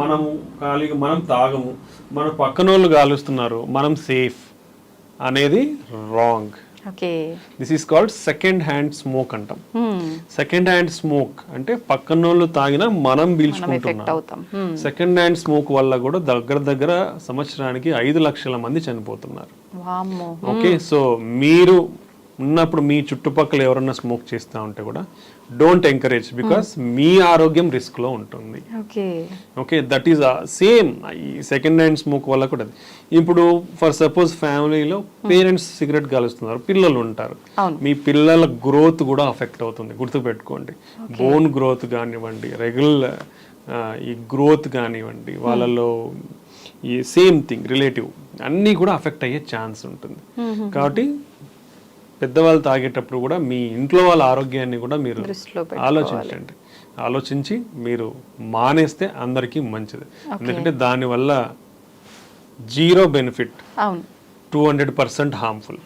మనము ఖాళీగా మనం తాగము, మన పక్కన వాళ్ళు కాలుస్తున్నారు, మనం సేఫ్ అనేది wrong. Okay. This is called second hand smoke అంటాం. సెకండ్ హ్యాండ్ స్మోక్ అంటే పక్కనోళ్ళు తాగినా మనం పీల్చుకుంటున్నాం. సెకండ్ హ్యాండ్ స్మోక్ వల్ల కూడా దగ్గర సంవత్సరానికి 5 లక్షల మంది చనిపోతున్నారు. ఓకే, సో మీరు ఉన్నప్పుడు మీ చుట్టుపక్కల ఎవరన్నా స్మోక్ చేస్తూ ఉంటే కూడా డోంట్ ఎంకరేజ్, బికాస్ మీ ఆరోగ్యం రిస్క్ లో ఉంటుంది. ఓకే, దట్ ఈస్ సేమ్ ఈ సెకండ్ హ్యాండ్ స్మోక్ వల్ల కూడా. ఇప్పుడు ఫర్ సపోజ్ ఫ్యామిలీలో పేరెంట్స్ సిగరెట్ కాలుస్తున్నారు, పిల్లలు ఉంటారు, మీ పిల్లల గ్రోత్ కూడా అఫెక్ట్ అవుతుంది. గుర్తుపెట్టుకోండి, బోన్ గ్రోత్ కానివ్వండి, రెగ్యులర్ ఈ గ్రోత్ కానివ్వండి, వాళ్ళలో ఈ సేమ్ థింగ్ రిలేటివ్ అన్నీ కూడా అఫెక్ట్ అయ్యే ఛాన్స్ ఉంటుంది. కాబట్టి పెద్దవాళ్ళు తాగేటప్పుడు కూడా మీ ఇంట్లో వాళ్ళ ఆరోగ్యాన్ని కూడా మీరు ఆలోచించి మీరు మానేస్తే అందరికీ మంచిది. ఎందుకంటే దానివల్ల 0 బెనిఫిట్, 200% హార్మ్ఫుల్.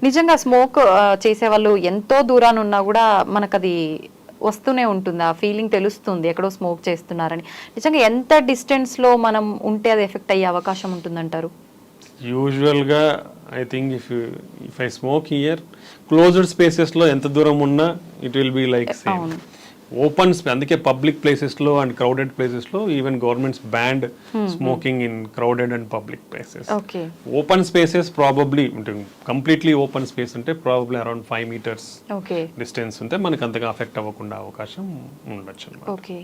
నిజంగా స్మోక్ చేసే వాళ్ళు ఎంతో దూరాన్ని ఉన్నా కూడా మనకు అది వస్తూనే ఉంటుంది, ఆ ఫీలింగ్ తెలుస్తుంది ఎక్కడో స్మోక్ చేస్తున్నారని. నిజంగా ఎంత డిస్టెన్స్ లో మనం ఉంటే అది ఎఫెక్ట్ అయ్యే అవకాశం ఉంటుందంటారు? యూజువల్గా I think if I smoke here, closed spaces లో ఎంత దూరం ఉన్నా it will be like same. Open అందుకే పబ్లిక్ ప్లేసెస్ లో అండ్ క్రౌడెడ్ ప్లేసెస్ లో even governments band smoking in crowded and public places. Open spaces probably completely open space అంటే probably around 5 meters distance ఉంటే మనకి అంతగా అఫెక్ట్ అవ్వకుండా అవకాశం ఉండొచ్చు. ఓకే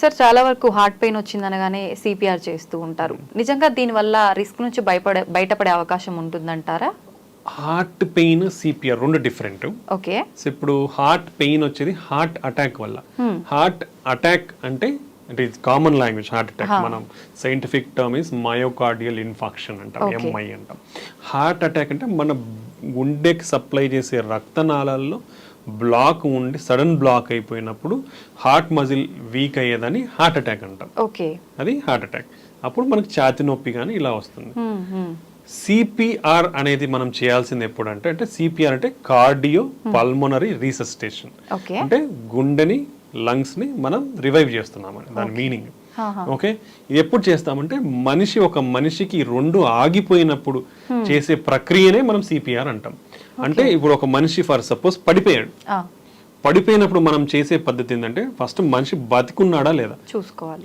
సార్, చాలా వరకు హార్ట్ పెయిన్ వచ్చిందనగానే సిపిఆర్ చేస్తూ ఉంటారు. నిజంగా దీనివల్ల రిస్క్ నుంచి బయటపడే అవకాశం ఉంటుందంటారా? Heart pain, CPR 2 different. Okay, so ఇప్పుడు హార్ట్ పెయిన్ వచ్చేది హార్ట్ అటాక్ వల్ల. హార్ట్ అటాక్ అంటే it is common language. Heart attack మనం scientific term is myocardial infarction అంటాం, ఎంఐ అంటాం. హార్ట్ అటాక్ అంటే మన గుండెకి సప్లై చేసే రక్తనాళాల్లో బ్లాక్ ఉండి సడన్ బ్లాక్ అయిపోయినప్పుడు హార్ట్ మజిల్ వీక్ అయ్యేదని హార్ట్ అటాక్ అంటాం. ఓకే, అది హార్ట్ అటాక్. అప్పుడు మనకి ఛాతి నొప్పి కానీ ఇలా వస్తుంది. సిపిఆర్ అనేది మనం చేయాల్సింది ఎప్పుడంటే, అంటే సిపిఆర్ అంటే కార్డియో పల్మోనరీ రీసస్టేషన్. అంటే గుండెని, లంగ్స్ ని మనం రివైవ్ చేస్తున్నామని దాని మీనింగ్. ఓకే, ఇది ఎప్పుడు చేస్తామంటే ఒక మనిషికి 2 ఆగిపోయినప్పుడు చేసే ప్రక్రియనే మనం సిపిఆర్ అంటాం. అంటే ఇప్పుడు ఒక మనిషి ఫర్ సపోజ్ పడిపోయినప్పుడు మనం చేసే పద్ధతి ఏంటంటే, ఫస్ట్ మనిషి బతికున్నాడా లేదా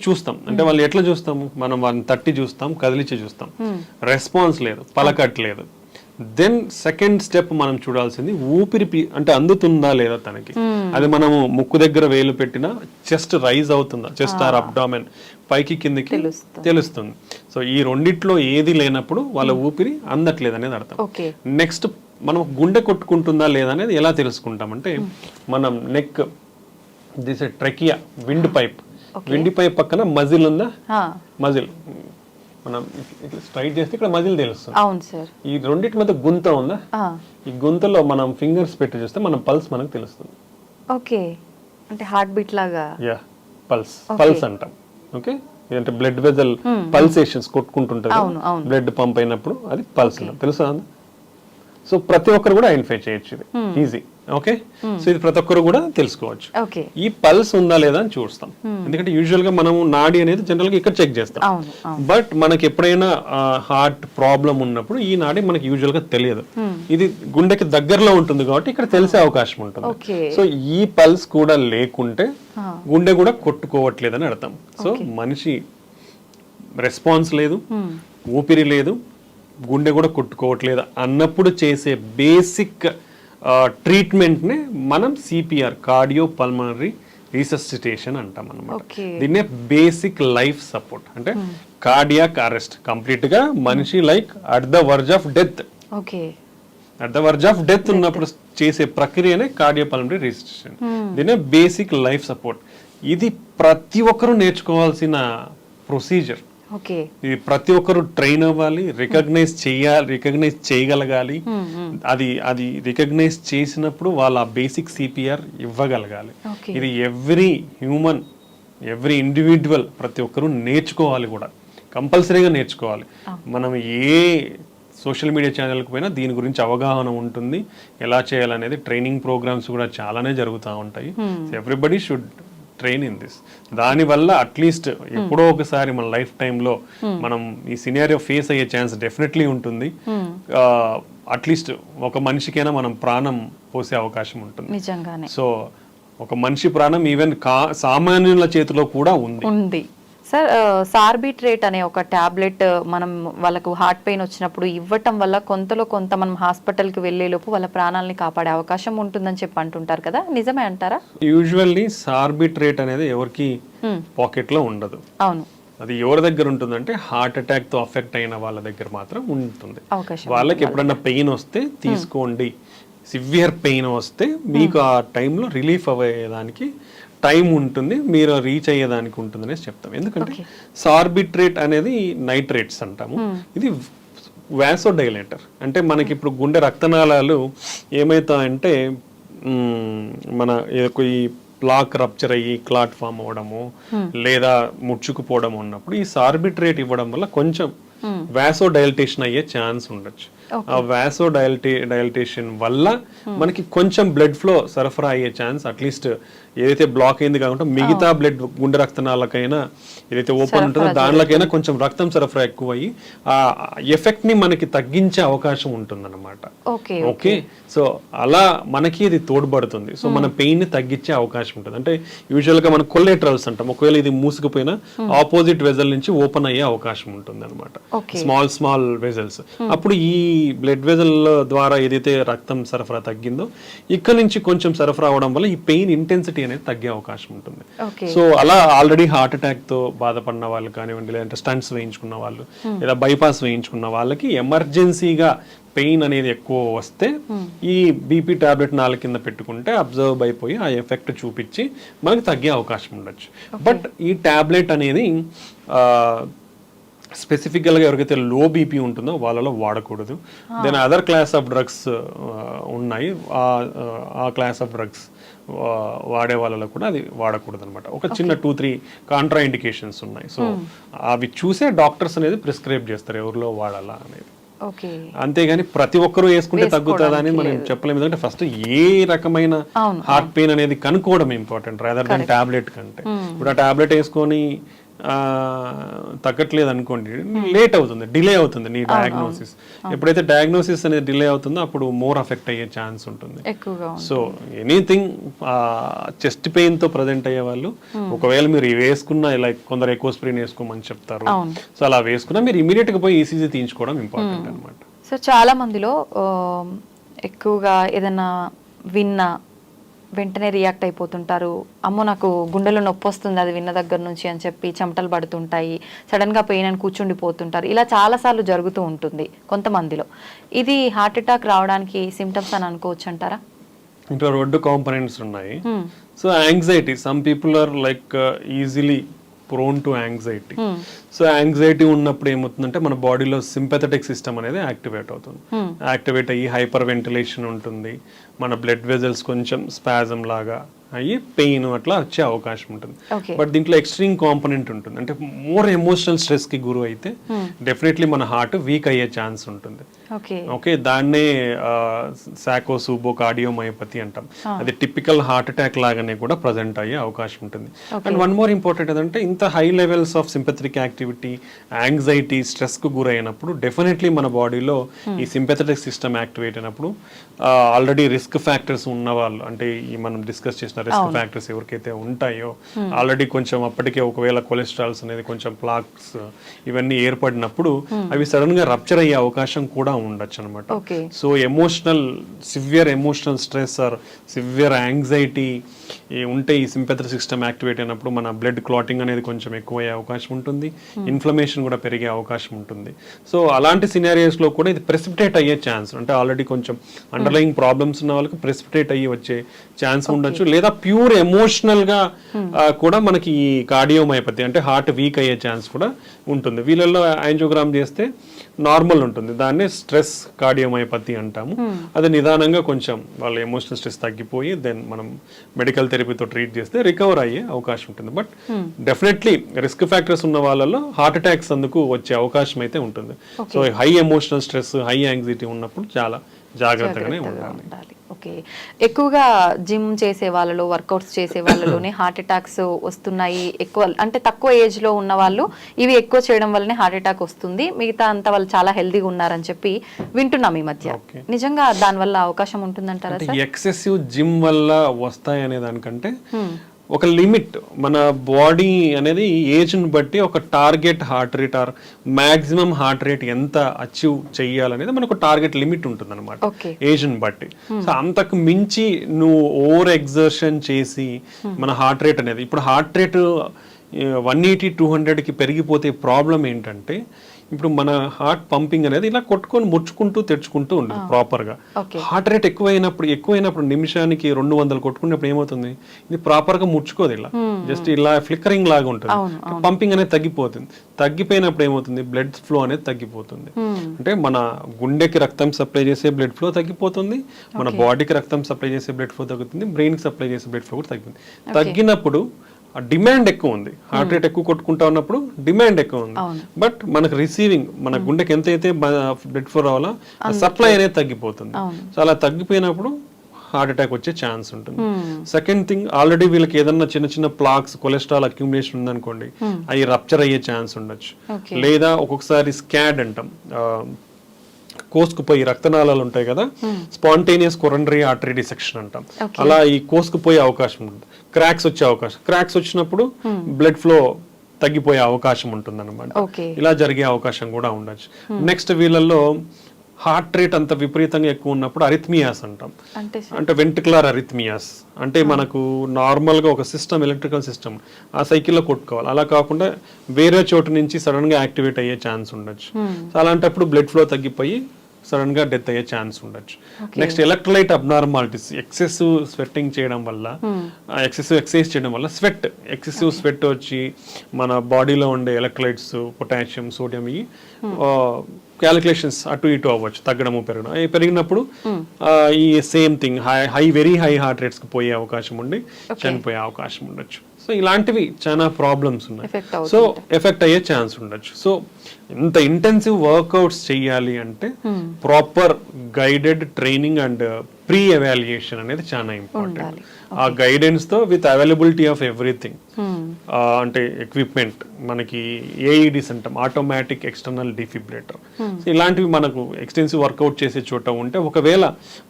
చూస్తాం. అంటే వాళ్ళు ఎట్లా చూస్తాము, మనం వాళ్ళని తట్టి చూస్తాం, కదిలిచి చూస్తాం, రెస్పాన్స్ లేదు, పలకట్లేదు. దెన్ సెకండ్ స్టెప్ మనం చూడాల్సింది ఊపిరి అంటే అందుతుందా లేదా తనకి. అది మనము ముక్కు దగ్గర వేలు పెట్టినా చెస్ట్ రైజ్ అవుతుందా, చెస్ట్ ఆర్ అబ్డామెన్ పైకి కిందకి తెలుస్తుంది. సో ఈ రెండిట్లో ఏది లేనప్పుడు వాళ్ళ ఊపిరి అందట్లేదు అనేది అర్థం. నెక్స్ట్ మనం గుండె కొట్టుకుంటుందా లేదా అనేది ఎలా తెలుసుకుంటామంటే, మనం neck this trachea, wind pipe పక్కన మజిల్ ఉందా, మజిల్ మనం స్ట్రైట్ చేస్తే ఇక్కడ మజిల్ తెలుస్తుంది. ఈ రెండింటి మధ్య గుంత ఉందా, ఈ గుంతలో మనం ఫింగర్స్ పెట్టి చూస్తే మనం పల్స్ మనకు తెలుస్తుంది. ఓకే, అంటే హార్ట్ బీట్ లాగా. యా, పల్స్ అంటాం. ఓకే, ఇదంటే బ్లడ్ వెజల్ పల్సేషన్స్ కొట్టుకుంటుంటది, బ్లడ్ పంప్ అయినప్పుడు అది పల్స్ తెలుసా. సో ప్రతి ఒక్కరు కూడా ఐడెంటిఫై చేయొచ్చు, ఇది ఈజీ. ఓకే, సో ఇది ప్రతి ఒక్కరు కూడా తెలుసుకోవచ్చు. ఈ పల్స్ ఉందా లేదా అని చూస్తాం. ఎందుకంటే యూజువల్ గా మనం నాడి అనేది జనరల్ గా ఇక్కడ చెక్ చేస్తాం. బట్ మనకి ఎప్పుడైనా హార్ట్ ప్రాబ్లం ఉన్నప్పుడు ఈ నాడి మనకి యూజువల్ గా తెలియదు. ఇది గుండెకి దగ్గరలో ఉంటుంది కాబట్టి ఇక్కడ తెలిసే అవకాశం ఉంటుంది. సో ఈ పల్స్ కూడా లేకుంటే గుండె కూడా కొట్టుకోవట్లేదని అర్థం. సో మనిషి రెస్పాన్స్ లేదు, ఊపిరి లేదు, గుండె కూడా కొట్టుకోవట్లేదు అన్నప్పుడు చేసే బేసిక్ ట్రీట్మెంట్నే మనం సిపిఆర్, కార్డియో పల్మనరీ రీసస్సిటేషన్ అంటాం అన్నమాట. దీన్నే బేసిక్ లైఫ్ సపోర్ట్. అంటే కార్డియాక్ అరెస్ట్, కంప్లీట్ గా మనిషి like at the verge of death, ఉన్నప్పుడు చేసే ప్రక్రియనే కార్డియో పల్మనరీ రీసస్సిటేషన్. దీన్నే బేసిక్ లైఫ్ సపోర్ట్. ఇది ప్రతి ఒక్కరూ నేర్చుకోవాల్సిన ప్రొసీజర్. ఇది ప్రతి ఒక్కరు ట్రైన్ అవ్వాలి, రికగ్నైజ్ చేయగలగాలి. అది రికగ్నైజ్ చేసినప్పుడు వాళ్ళ బేసిక్ సిపిఆర్ ఇవ్వగలగాలి. ఇది ఎవ్రీ హ్యూమన్, ఎవ్రీ ఇండివిజువల్ ప్రతి ఒక్కరు నేర్చుకోవాలి కూడా, కంపల్సరీగా నేర్చుకోవాలి. మనం ఏ సోషల్ మీడియా ఛానల్కి పోయినా దీని గురించి అవగాహన ఉంటుంది, ఎలా చేయాలనేది ట్రైనింగ్ ప్రోగ్రామ్స్ కూడా చాలానే జరుగుతూ ఉంటాయి. Everybody should train in this. దానివల్ల అట్లీస్ట్ ఎప్పుడో ఒకసారి మన లైఫ్ టైంలో మనం ఈ సినారియో ఫేస్ అయ్యే ఛాన్స్ డెఫినెట్లీ ఉంటుంది. అట్లీస్ట్ ఒక మనిషికైనా మనం ప్రాణం పోసే అవకాశం ఉంటుంది నిజంగానే. సో ఒక మనిషి ప్రాణం ఈవెన్ సామాన్యుల చేతిలో కూడా ఉంది. సార్, సార్బిట్రేట్ అనే ఒక టాబ్లెట్ మనం వాళ్ళకు హార్ట్ పెయిన్ వచ్చినప్పుడు ఇవ్వటం వల్ల కొంతలో కొంత మనం హాస్పిటల్కి వెళ్లే లోపు వాళ్ళ ప్రాణాలని కాపాడే అవకాశం ఉంటుందని చెప్పి అంటుంటారు కదా, నిజమే అంటారా? యూజువల్లీ సార్బిట్రేట్ అనేది ఎవరికి పాకెట్ లో ఉండదు. అవును. అది ఎవరి దగ్గర ఉంటుందంటే హార్ట్ అటాక్ తో అఫెక్ట్ అయిన వాళ్ళ దగ్గర మాత్రం ఉంటుంది. వాళ్ళకి ఎప్పుడన్నా పెయిన్ వస్తే తీసుకోండి, సివియర్ పెయిన్ వస్తే మీకు ఆ టైంలో రిలీఫ్ అయ్యేదానికి టైం ఉంటుంది, మీరు రీచ్ అయ్యేదానికి ఉంటుంది అనేసి చెప్తాం. ఎందుకంటే సార్బిట్రేట్ అనేది నైట్రేట్స్ అంటాము. ఇది వాసోడైలేటర్. అంటే మనకి ఇప్పుడు గుండె రక్తనాళాలు ఏమవుతాయంటే మన ఈ ప్లాక్ రప్చర్ అయ్యి క్లాట్ ఫామ్ అవ్వడము లేదా ముడుచుకుపోవడం ఉన్నప్పుడు ఈ సార్బిట్రేట్ ఇవ్వడం వల్ల కొంచెం వాసోడైలటేషన్ అయ్యే ఛాన్స్ ఉండొచ్చు. ఆ వాసోడైలటేషన్ వల్ల మనకి కొంచెం బ్లడ్ ఫ్లో సరఫరా అయ్యే ఛాన్స్, అట్లీస్ట్ ఏదైతే బ్లాక్ అయింది కాకుండా మిగతా బ్లడ్ గుండె రక్తనాళకైనా ఏదైతే ఓపెన్ ఉంటుందో దానిలోకైనా కొంచెం రక్తం సరఫరా ఎక్కువ అయ్యి ఆ ఎఫెక్ట్ ని మనకి తగ్గించే అవకాశం ఉంటుంది అన్నమాట. ఓకే, సో అలా మనకి ఇది తోడ్పడుతుంది. సో మన పెయిన్ ని తగ్గించే అవకాశం ఉంటుంది. అంటే యూజువల్ గా మనం కొల్లెటరల్స్ అంటాం, ఒకవేళ ఇది మూసుకుపోయినా ఆపోజిట్ వెజల్ నుంచి ఓపెన్ అయ్యే అవకాశం ఉంటుంది అనమాట. Small vessels. అప్పుడు ఈ బ్లడ్ వెజల్ ద్వారా ఏదైతే రక్తం సరఫరా తగ్గిందో ఇక్కడ నుంచి కొంచెం సరఫరా అవడం వల్ల ఈ పెయిన్ ఇంటెన్సిటీ అనేది తగ్గే అవకాశం ఉంటుంది. సో అలా ఆల్రెడీ హార్ట్ అటాక్ తో బాధపడిన వాళ్ళు కానివ్వండి, లేదంటే స్టంట్స్ వేయించుకున్న వాళ్ళు లేదా బైపాస్ వేయించుకున్న వాళ్ళకి ఎమర్జెన్సీగా పెయిన్ అనేది ఎక్కువ వస్తే ఈ బీపీ టాబ్లెట్ 4 కింద పెట్టుకుంటే అబ్జర్వ్ అయిపోయి ఆ ఎఫెక్ట్ చూపించి మనకి తగ్గే అవకాశం ఉండొచ్చు. బట్ ఈ టాబ్లెట్ అనేది స్పెసిఫికల్గా ఎవరికైతే లో బీపీ ఉంటుందో వాళ్ళలో వాడకూడదు. Then other class of drugs ఉన్నాయి, ఆ క్లాస్ ఆఫ్ డ్రగ్స్ వాడే వాళ్ళలో కూడా అది వాడకూడదు అనమాట. ఒక చిన్న 2-3 కాంట్రా ఇండికేషన్స్ ఉన్నాయి. సో అవి చూసే డాక్టర్స్ అనేది ప్రిస్క్రైబ్ చేస్తారు ఎవరిలో వాడాలా అనేది. అంతేగాని ప్రతి ఒక్కరూ వేసుకుంటే తగ్గుతుందా అని మనం చెప్పలేము. ఎందుకంటే ఫస్ట్ ఏ రకమైన హార్ట్ పెయిన్ అనేది కనుక్కోవడం ఇంపార్టెంట్ రాదర్ దాన్ టాబ్లెట్ కంటే. ఇప్పుడు ఆ టాబ్లెట్ వేసుకొని తగ్గట్లేదు అనుకోండి, లేట్ అవుతుంది, డిలే అవుతుంది నీ డయాగ్నోసిస్. ఎప్పుడైతే డయాగ్నోసిస్ అనేది డిలే అవుతుందో అప్పుడు మోర్ అఫెక్ట్ అయ్యే ఛాన్స్ ఉంటుంది. సో ఎనీథింగ్ చెస్ట్ పెయిన్ తో ప్రజెంట్ అయ్యే వాళ్ళు ఒకవేళ మీరు వేసుకున్న, లైక్ కొందరు ఎకోస్ప్రిన్ వేసుకోమని చెప్తారు, సో అలా వేసుకున్నా మీరు ఇమీడియట్ గా పోయి ఈసీజీ తీయించుకోవడం ఇంపార్టెంట్ అనమాట. సో చాలా మందిలో ఎక్కువగా ఏదైనా విన్నా వెంటనే రియాక్ట్ అయిపోతుంటారు. అమ్మో నాకు గుండెలో నొప్పి వస్తుంది అది విన్న దగ్గర నుంచి అని చెప్పి చెమటలు పడుతుంటాయి, సడన్గా పెయిన్ అని కూర్చుండిపోతుంటారు. ఇలా చాలాసార్లు జరుగుతూ ఉంటుంది కొంతమందిలో. ఇది హార్ట్ అటాక్ రావడానికి సిమ్టమ్స్ అని అనుకోవచ్చు అంటారా? ఇంకా 2 కాంపోనెంట్స్ ఉన్నాయి. So anxiety, some people are like easily prone to anxiety. So anxiety ఉన్నప్పుడు ఏమవుతుందంటే మన బాడీలో సింపథెటిక్ సిస్టమ్ అనేది యాక్టివేట్ అవుతుంది. యాక్టివేట్ అయ్యి హైపర్ వెంటిలేషన్ ఉంటుంది, మన బ్లడ్ వెజల్స్ కొంచెం స్పాజం లాగా అయ్యి పెయిన్ అట్లా వచ్చే అవకాశం ఉంటుంది. బట్ దీంట్లో ఎక్స్ట్రీమ్ కాంపోనెంట్ ఉంటుంది. అంటే మోర్ ఎమోషనల్ స్ట్రెస్ కి గురి అయితే డెఫినెట్లీ మన హార్ట్ వీక్ అయ్యే ఛాన్స్ ఉంటుంది. ఓకే, దాన్నే సాకోసూబో కార్డియోమయోపతి అంటాం. అది టిపికల్ హార్ట్ అటాక్ లాగానే కూడా ప్రజెంట్ అయ్యే అవకాశం ఉంటుంది. అండ్ వన్ మోర్ ఇంపార్టెంట్ ఏంటంటే ఇంత high levels of sympathetic activity, anxiety, stress కు గురైనప్పుడు డెఫినెట్లీ మన బాడీలో ఈ సింపథెటిక్ సిస్టమ్ యాక్టివేట్ అయినప్పుడు ఆల్రెడీ రిస్క్ ఫ్యాక్టర్స్ ఉన్న వాళ్ళు, అంటే ఈ మనం డిస్కస్ చేసిన రిస్క్ ఫ్యాక్టర్స్ ఎవరికైతే ఉంటాయో ఆల్రెడీ కొంచెం అప్పటికే ఒకవేళ కొలెస్ట్రాల్స్ అనేది కొంచెం ప్లాక్స్ ఇవన్నీ ఏర్పడినప్పుడు అవి సడన్ గా రప్చర్ అయ్యే అవకాశం కూడా ఉండొచ్చు అనమాట. So severe emotional stress or severe anxiety ఉంటే ఈ సింపథెటిక్ సిస్టమ్ యాక్టివేట్ అయినప్పుడు మన బ్లడ్ క్లాటింగ్ అనేది కొంచెం ఎక్కువ అయ్యే అవకాశం ఉంటుంది, ఇన్ఫ్లమేషన్ కూడా పెరిగే అవకాశం ఉంటుంది. సో అలాంటి సినారియోస్ లో కూడా ఇది ప్రెసిపిటేట్ అయ్యే ఛాన్స్, అంటే ఆల్రెడీ కొంచెం అండర్లయింగ్ ప్రాబ్లమ్స్ ఉన్న వాళ్ళకి ప్రెసిపిటేట్ అయ్యి వచ్చే ఛాన్స్ ఉండొచ్చు. లేదా ప్యూర్ ఎమోషనల్ గా కూడా మనకి ఈ కార్డియోమయోపతి అంటే హార్ట్ వీక్ అయ్యే ఛాన్స్ కూడా ఉంటుంది. వీళ్ళల్లో యాంజియోగ్రామ్ చేస్తే నార్మల్ ఉంటుంది, దాన్ని స్ట్రెస్ కార్డియోమయోపతి అంటాము. అది నిదానంగా కొంచెం వాళ్ళ ఎమోషనల్ స్ట్రెస్ తగ్గిపోయి దెన్ మనం మెడికల్ థెరపీతో ట్రీట్ చేస్తే రికవర్ అయ్యే అవకాశం ఉంటుంది. బట్ డెఫినెట్లీ రిస్క్ ఫ్యాక్టర్స్ ఉన్న వాళ్ళలో హార్ట్ అటాక్స్ అందుకు వచ్చే అవకాశం అయితే ఉంటుంది. So high emotional stress, high anxiety ఉన్నప్పుడు చాలా జాగ్రత్తగానే ఉండాలి. ఓకే, ఎక్కువగా జిమ్ చేసే వాళ్ళలో, వర్కౌట్స్ చేసే వాళ్ళలోనే హార్ట్ అటాక్స్ వస్తున్నాయి ఎక్కువ, అంటే తక్కువ ఏజ్ లో ఉన్న వాళ్ళు ఇవి ఎక్కువ చేయడం వల్లనే హార్ట్ అటాక్ వస్తుంది, మిగతా అంతా వాళ్ళు చాలా హెల్దీగా ఉన్నారని చెప్పి వింటున్నాం ఈ మధ్య. నిజంగా దాని వల్ల అవకాశం ఉంటుందంటారా సార్? ఎక్సెసివ్ జిమ్ వల్ల వస్తాయి అనే దానికంటే ఒక లిమిట్, మన బాడీ అనేది ఏజ్ని బట్టి ఒక target heart rate or maximum heart rate ఎంత అచీవ్ చెయ్యాలనేది మనకు టార్గెట్ లిమిట్ ఉంటుంది అనమాట ఏజ్ని బట్టి. సో అంతకు మించి నువ్వు ఓవర్ ఎగ్జర్షన్ చేసి మన హార్ట్ రేట్ అనేది, ఇప్పుడు హార్ట్ రేట్ 180-200కి పెరిగిపోతే ప్రాబ్లం ఏంటంటే ఇప్పుడు మన హార్ట్ పంపింగ్ అనేది ఇలా కొట్టుకొని ముడుచుకుంటూ తెచ్చుకుంటూ ఉంటుంది ప్రాపర్గా. హార్ట్ రేట్ ఎక్కువైనప్పుడు నిమిషానికి 200 కొట్టుకున్నప్పుడు ఏమవుతుంది, ఇది ప్రాపర్గా ముడుచుకోదు, ఇలా జస్ట్ ఇలా ఫ్లిక్కరింగ్ లాగా ఉంటుంది, పంపింగ్ అనేది తగ్గిపోతుంది. తగ్గిపోయినప్పుడు ఏమవుతుంది, బ్లడ్ ఫ్లో అనేది తగ్గిపోతుంది. అంటే మన గుండెకి రక్తం సప్లై చేసే బ్లడ్ ఫ్లో తగ్గిపోతుంది, మన బాడీకి రక్తం సప్లై చేసే బ్లడ్ ఫ్లో తగ్గుతుంది, బ్రెయిన్కి సప్లై చేసే బ్లడ్ ఫ్లో కూడా తగ్గుతుంది. తగ్గినప్పుడు డిమాండ్ ఎక్కువ ఉంది, హార్ట్ రేట్ ఎక్కువ కొట్టుకుంటా ఉన్నప్పుడు డిమాండ్ ఎక్కువ ఉంది, బట్ మనకు రిసీవింగ్, మన గుండెకి ఎంతైతే బ్లడ్ ఫ్లో రావాలో ఆ సప్లై అనేది తగ్గిపోతుంది. సో అలా తగ్గిపోయినప్పుడు హార్ట్ అటాక్ వచ్చే ఛాన్స్ ఉంటుంది. సెకండ్ థింగ్, ఆల్రెడీ వీళ్ళకి ఏదన్నా చిన్న చిన్న ప్లాక్స్, కొలెస్ట్రాల్ అక్యుములేషన్ ఉందనుకోండి, అవి రప్చర్ అయ్యే ఛాన్స్ ఉండొచ్చు. లేదా ఒక్కొక్కసారి స్కాడ్ అంటాం, కోసుకుపోయి రక్తనాళాలు ఉంటాయి కదా, స్పాంటేనియస్ కొరనరీ ఆర్టరీ డిసెక్షన్ అంటాం, అలా ఈ కోసుకుపోయే అవకాశం ఉంటుంది. క్రాక్స్ వచ్చే అవకాశం, క్రాక్స్ వచ్చినప్పుడు బ్లడ్ ఫ్లో తగ్గిపోయే అవకాశం ఉంటుంది అనమాట. ఇలా జరిగే అవకాశం కూడా ఉండొచ్చు. నెక్స్ట్ వీళ్ళల్లో హార్ట్ రేట్ అంత విపరీతంగా ఎక్కువ ఉన్నప్పుడు అరిథ్మియాస్ అంటాం, అంటే వెంట్రికులర్ అరిథ్మియాస్, అంటే మనకు నార్మల్గా ఒక సిస్టమ్, ఎలక్ట్రికల్ సిస్టమ్ ఆ సైకిల్లో కొట్టుకోవాలి, అలా కాకుండా వేరే చోటు నుంచి సడన్ గా యాక్టివేట్ అయ్యే ఛాన్స్ ఉండొచ్చు. సో అలాంటప్పుడు బ్లడ్ ఫ్లో తగ్గిపోయి సడన్ గా డెత్ అయ్యే ఛాన్స్ ఉండొచ్చు. Next electrolyte abnormalities, excessive sweating చేయడం వల్ల, ఎక్సెసివ్ ఎక్సర్సైజ్ చేయడం వల్ల ఎక్సెసివ్ స్వెట్ వచ్చి మన బాడీలో ఉండే ఎలక్ట్రోలైట్స్, పొటాషియం, సోడియం ఈ క్యాలిక్యులేషన్స్ అటు ఇటు అవ్వచ్చు, తగ్గడము పెరగడం. పెరిగినప్పుడు ఈ same thing very high heart rates కి పోయే అవకాశం ఉండి చనిపోయే అవకాశం ఉండొచ్చు. సో ఇలాంటివి చాలా ప్రాబ్లమ్స్ ఉన్నాయి, సో ఎఫెక్ట్ అయ్యే ఛాన్స్ ఉండొచ్చు. సో ఇంత ఇంటెన్సివ్ వర్కౌట్స్ చెయ్యాలి అంటే proper guided training and pre evaluation అనేది చాలా ఇంపార్టెంట్. ఆ గైడెన్స్ తో విత్ అవైలబిలిటీ ఆఫ్ ఎవ్రీథింగ్, అంటే ఎక్విప్మెంట్, మనకి ఏఈడిస్ అంటాం, ఆటోమేటిక్ ఎక్స్టర్నల్ డిఫిబ్రిలేటర్, ఇలాంటివి మనకు ఎక్స్టెన్సివ్ వర్కౌట్ చేసే చోట ఉంటే ఒకవేళ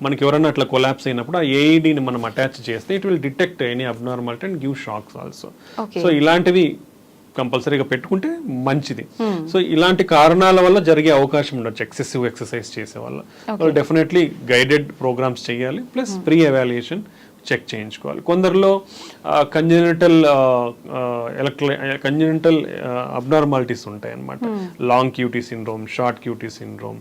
మనకి ఎవరైనా అట్లా కొలాప్స్ అయినప్పుడు ఆ ఏఈడిని మనం అటాచ్ చేస్తే it will detect any abnormality and give shocks also. So ఇలాంటివి కంపల్సరీగా పెట్టుకుంటే మంచిది. సో ఇలాంటి కారణాల వల్ల జరిగే అవకాశం ఉండొచ్చు ఎక్సెసివ్ ఎక్సర్సైజ్ చేసే వల్ల. డెఫినెట్లీ గైడెడ్ ప్రోగ్రామ్స్ చేయాలి, ప్లస్ ప్రీ ఎవాల్యుయేషన్ చెక్ చేయించుకోవాలి. కొందరిలో కంజెనిటల్ అబ్నార్మాలిటీస్ ఉంటాయి అన్నమాట, long QT syndrome, short QT syndrome,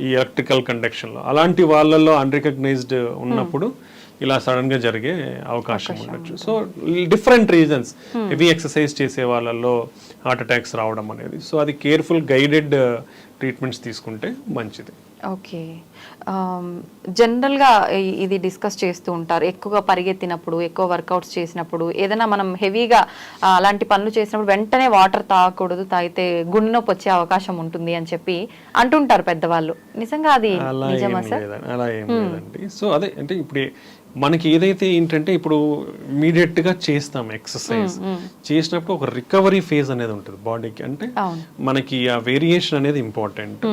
ఈ ఎలక్ట్రికల్ కండక్షన్ లో, అలాంటి వాళ్ళల్లో అన్రికగ్నైజ్డ్ ఉన్నప్పుడు ఇలా సడన్ గా జరిగే అవకాశం ఉండొచ్చు. So different reasons, heavy exercise చేసే వాళ్ళల్లో హార్ట్ అటాక్స్ రావడం అనేది, సో అది కేర్ఫుల్ గైడెడ్ ట్రీట్మెంట్స్ తీసుకుంటే మంచిది. ఓకే, జనరల్గా ఇది డిస్కస్ చేస్తూ ఉంటారు, ఎక్కువగా పరిగెత్తినప్పుడు, ఎక్కువ వర్కౌట్స్ చేసినప్పుడు, ఏదైనా మనం హెవీగా అలాంటి పనులు చేసినప్పుడు వెంటనే వాటర్ తాగకూడదు, తాగితే గుండె నొప్పి వచ్చే అవకాశం ఉంటుంది అని చెప్పి అంటుంటారు పెద్దవాళ్ళు. నిజంగా అది నిజమా సార్? అలా ఏం లేదండి. సో అదే అంటే ఇప్పుడు మనకి ఏదైతే ఏంటంటే ఇప్పుడు ఇమీడియట్ గా చేస్తాం ఎక్సర్సైజ్ చేసినప్పుడు ఒక రికవరీ ఫేజ్ అనేది ఉంటుంది బాడీకి, అంటే మనకి ఆ వేరియేషన్ అనేది ఇంపార్టెంట్.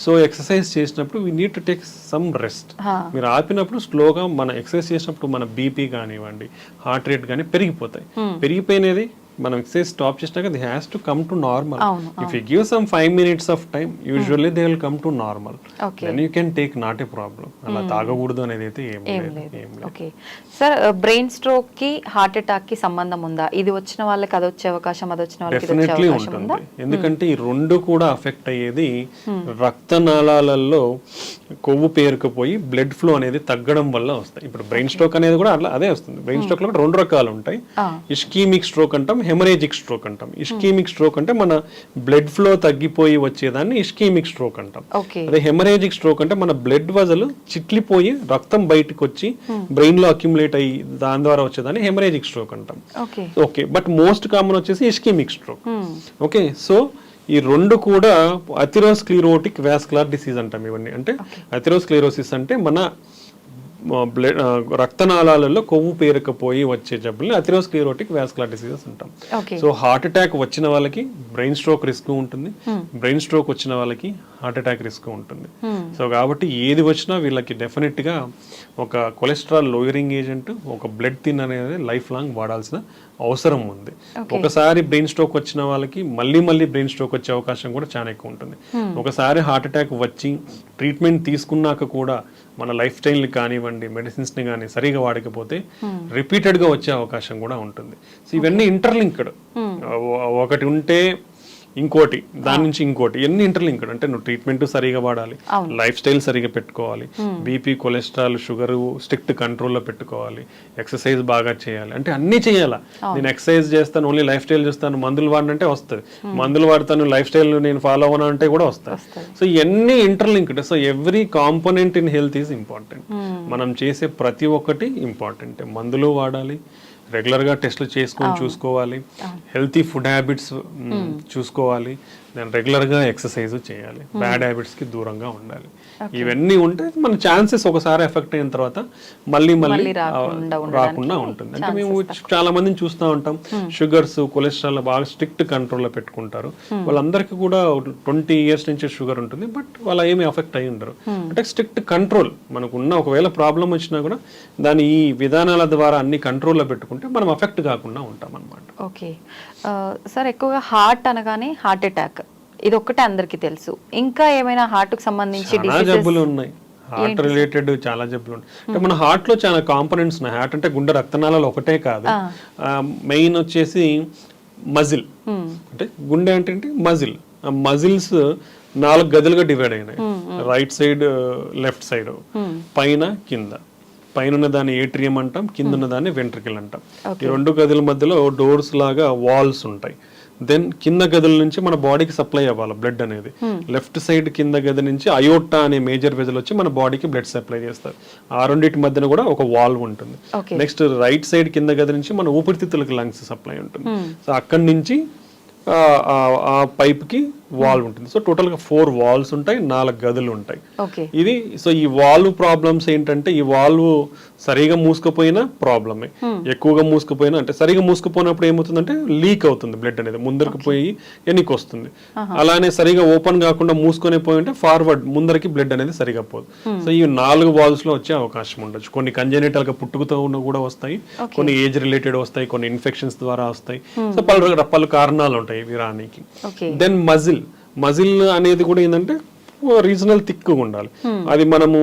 సో ఎక్సర్సైజ్ చేసినప్పుడు we need to take some rest. మీరు ఆపినప్పుడు స్లోగా మన ఎక్సర్సైజ్ చేసినప్పుడు మన బీపీ కానివ్వండి, హార్ట్ రేట్ కానీ పెరిగిపోతాయి. పెరిగిపోయినది మనం ఎక్సర్సైజ్ స్టాప్ చేసినాక the has to come to normal. If you give some 5 minutes of time, usually they will come to normal, then you can take, not a problem. అలా తాగకూడదు అనేది అయితే ఏం లేదు. ఓకే సార్, బ్రెయిన్ స్ట్రోక్ కి heart attack కి సంబంధం ఉందా? ఇది వచ్చిన వాళ్ళకి అది వచ్చే అవకాశం, అది వచ్చిన వాళ్ళకి డెఫినెట్లీ ఉంటుంది. ఎందుకంటే ఈ రెండు కూడా అఫెక్ట్ అయ్యేది రక్తనాళాలలో కొవ్వు పేరుకుపోయి బ్లడ్ ఫ్లో అనేది తగ్గడం వల్ల వస్తాయి. ఇప్పుడు బ్రెయిన్ స్ట్రోక్ అనేది కూడా అట్లా అదే వస్తుంది. బ్రెయిన్ స్ట్రోక్ లో 2 రకాలు ఉంటాయి, ఇస్కీమిక్ స్ట్రోక్ అంటాం, హెమరేజిక్ స్ట్రోక్ అంటాం. ఇస్కీమిక్ స్ట్రోక్ అంటే మన బ్లడ్ ఫ్లో తగ్గిపోయి వచ్చేదాన్ని ఇస్కీమిక్ స్ట్రోక్ అంటాం. అదే హెమరేజిక్ స్ట్రోక్ అంటే మన బ్లడ్ వజలు చిట్లిపోయి రక్తం బయటకు వచ్చి బ్రెయిన్ లో అక్యుములేట్ అయ్యి దాని ద్వారా వచ్చేదాన్ని హెమరేజిక్ స్ట్రోక్ అంటాం. ఓకే, బట్ మోస్ట్ కామన్ వచ్చేసి ఇస్కీమిక్ స్ట్రోక్. ఓకే, సో ఈ రెండు కూడా అథెరోస్క్లెరోటిక్ వాస్కులర్ డిసీజ్ అంటాం. ఇవన్నీ అంటే అథెరోస్క్లెరోసిస్ అంటే మన బ్లడ్ రక్తనాళాలలో కొవ్వు పేరకపోయి వచ్చే జబ్బుల్ని అథెరోస్క్లెరోటిక్ వాస్కులర్ డిసీజెస్ అంటాం. సో హార్ట్ అటాక్ వచ్చిన వాళ్ళకి బ్రెయిన్ స్ట్రోక్ రిస్క్ ఉంటుంది, బ్రెయిన్ స్ట్రోక్ వచ్చిన వాళ్ళకి హార్ట్ అటాక్ రిస్క్ ఉంటుంది. సో కాబట్టి ఏది వచ్చినా వీళ్ళకి డెఫినెట్ గా ఒక కొలెస్ట్రాల్ లోయరింగ్ ఏజెంట్, ఒక బ్లడ్ థిన్ అనేది లైఫ్ లాంగ్ వాడాల్సిన అవసరం ఉంది. ఒకసారి బ్రెయిన్ స్ట్రోక్ వచ్చిన వాళ్ళకి మళ్ళీ బ్రెయిన్ స్ట్రోక్ వచ్చే అవకాశం కూడా చాలా ఎక్కువ ఉంటుంది. ఒకసారి హార్ట్ అటాక్ వచ్చి ట్రీట్మెంట్ తీసుకున్నాక కూడా మన లైఫ్ స్టైల్ని కానివ్వండి, మెడిసిన్స్ని కానీ సరిగా వాడకపోతే రిపీటెడ్గా వచ్చే అవకాశం కూడా ఉంటుంది. సో ఇవన్నీ ఇంటర్లింక్డ్, ఒకటి ఉంటే ఇంకోటి, దాని నుంచి ఇంకోటి, ఎన్ని ఇంటర్లింక్డ్ అంటే నువ్వు ట్రీట్మెంట్ సరిగా వాడాలి, లైఫ్ స్టైల్ సరిగా పెట్టుకోవాలి, బీపీ, కొలెస్ట్రాల్, షుగర్ స్ట్రిక్ట్ కంట్రోల్లో పెట్టుకోవాలి, ఎక్సర్సైజ్ బాగా చేయాలి, అంటే అన్ని చేయాలా. నేను ఎక్సర్సైజ్ చేస్తాను, ఓన్లీ లైఫ్ స్టైల్ చేస్తాను, మందులు వాడినంటే వస్తుంది, మందులు వాడతాను, లైఫ్ స్టైల్ నేను ఫాలో అవ్వను అంటే కూడా వస్తాయి. సో ఇవన్నీ interlinked. So every component in health is important. మనం చేసే ప్రతి ఒక్కటి ఇంపార్టెంట్. మందులు వాడాలి, రెగ్యులర్ గా టెస్ట్లు చేసుకొని చూసుకోవాలి, హెల్తీ ఫుడ్ హ్యాబిట్స్ చూసుకోవాలి, నేను రెగ్యులర్ గా ఎక్సర్సైజ్ చేయాలి, బ్యాడ్ హ్యాబిట్స్ కి దూరంగా ఉండాలి. ఇవన్నీ ఉంటే మన ఛాన్సెస్ ఒకసారి ఎఫెక్ట్ అయిన తర్వాత మళ్ళీ రాకుండా ఉంటుంది. అంటే మేము చాలా మందిని చూస్తూ ఉంటాం, షుగర్స్, కొలెస్ట్రాల్ బాగా స్ట్రిక్ట్ కంట్రోల్లో పెట్టుకుంటారు. వాళ్ళందరికీ కూడా 20 years నుంచి షుగర్ ఉంటుంది, బట్ వాళ్ళ ఏమి ఎఫెక్ట్ అయి ఉండరు. అంటే స్ట్రిక్ట్ కంట్రోల్ మనకున్న, ఒకవేళ ప్రాబ్లం వచ్చినా కూడా దాని ఈ విధానాల ద్వారా అన్ని కంట్రోల్లో పెట్టుకుంటే మనం ఎఫెక్ట్ కాకుండా ఉంటాం అన్నమాట. ఓకే సార్, ఎక్కువగా హార్ట్ అనగానే హార్ట్ అటాక్ ఇది ఒక్కటే అందరికి తెలుసు. ఇంకా ఏమైనా హార్ట్ కు సంబంధించి జబ్బులు ఉన్నాయి, హార్ట్ రిలేటెడ్ చాలా జబ్బులు ఉన్నాయి. అంటే మన హార్ట్ లో చాలా కాంపోనెంట్స్ ఉన్నాయి. హార్ట్ అంటే గుండె రక్తనాళాలు ఒకటే కాదు, మెయిన్ వచ్చేసి మజిల్. అంటే గుండె అంటే మజిల్. ఆ మజిల్స్ 4 గదులుగా డివైడ్ అయినాయి, రైట్ సైడ్, లెఫ్ట్ సైడ్, పైన కింద. పైన ఉన్న దాన్ని ఏట్రియం అంటాం, కింద ఉన్న దాన్ని వెంట్రికల్ అంటాం. ఈ 2 గదుల మధ్యలో డోర్స్ లాగా వాల్స్ ఉంటాయి. దెన్ కింద గదుల నుంచి మన బాడీకి సప్లై అవ్వాలి బ్లడ్ అనేది. లెఫ్ట్ సైడ్ కింద గది నుంచి అయోటా అనే మేజర్ వెజల్ వచ్చి మన బాడీకి బ్లడ్ సప్లై చేస్తారు. ఆ రెండింటి మధ్యన కూడా ఒక వాల్వ్ ఉంటుంది. నెక్స్ట్ రైట్ సైడ్ కింద గది నుంచి మన ఊపిరితిత్తులకు లంగ్స్ సప్లై ఉంటుంది. సో అక్కడి నుంచి ఆ పైప్ కి వాల్వ్ ఉంటుంది. సో టోటల్ గా 4 వాల్వ్స్ ఉంటాయి, 4 గదులు ఉంటాయి. ఇది సో ఈ వాల్వ్ ప్రాబ్లమ్స్ ఏంటంటే, ఈ వాల్వ్ సరిగా మూసుకుపోయినా ప్రాబ్లమే, ఎక్కువగా మూసుకుపోయినా, అంటే సరిగా మూసుకుపోయినప్పుడు ఏమవుతుందంటే లీక్ అవుతుంది బ్లడ్ అనేది, ముందరికి పోయి ఎన్నికి వస్తుంది. అలానే సరిగా ఓపెన్ కాకుండా మూసుకొని పోయి ఉంటే ఫార్వర్డ్ ముందరికి బ్లడ్ అనేది సరిగా పోదు. సో ఈ 4 వాల్వ్స్ లో వచ్చే అవకాశం ఉండొచ్చు. కొన్ని కంజెనిటల్ గా పుట్టుకతో ఉన్న కూడా వస్తాయి, కొన్ని ఏజ్ రిలేటెడ్ వస్తాయి, కొన్ని ఇన్ఫెక్షన్స్ ద్వారా వస్తాయి. సో పలు కారణాలు ఉంటాయి ఇవి రానికి. దెన్ మజిల్ అనేది కూడా ఏంటంటే రీజనల్ థిక్గా ఉండాలి. అది మనము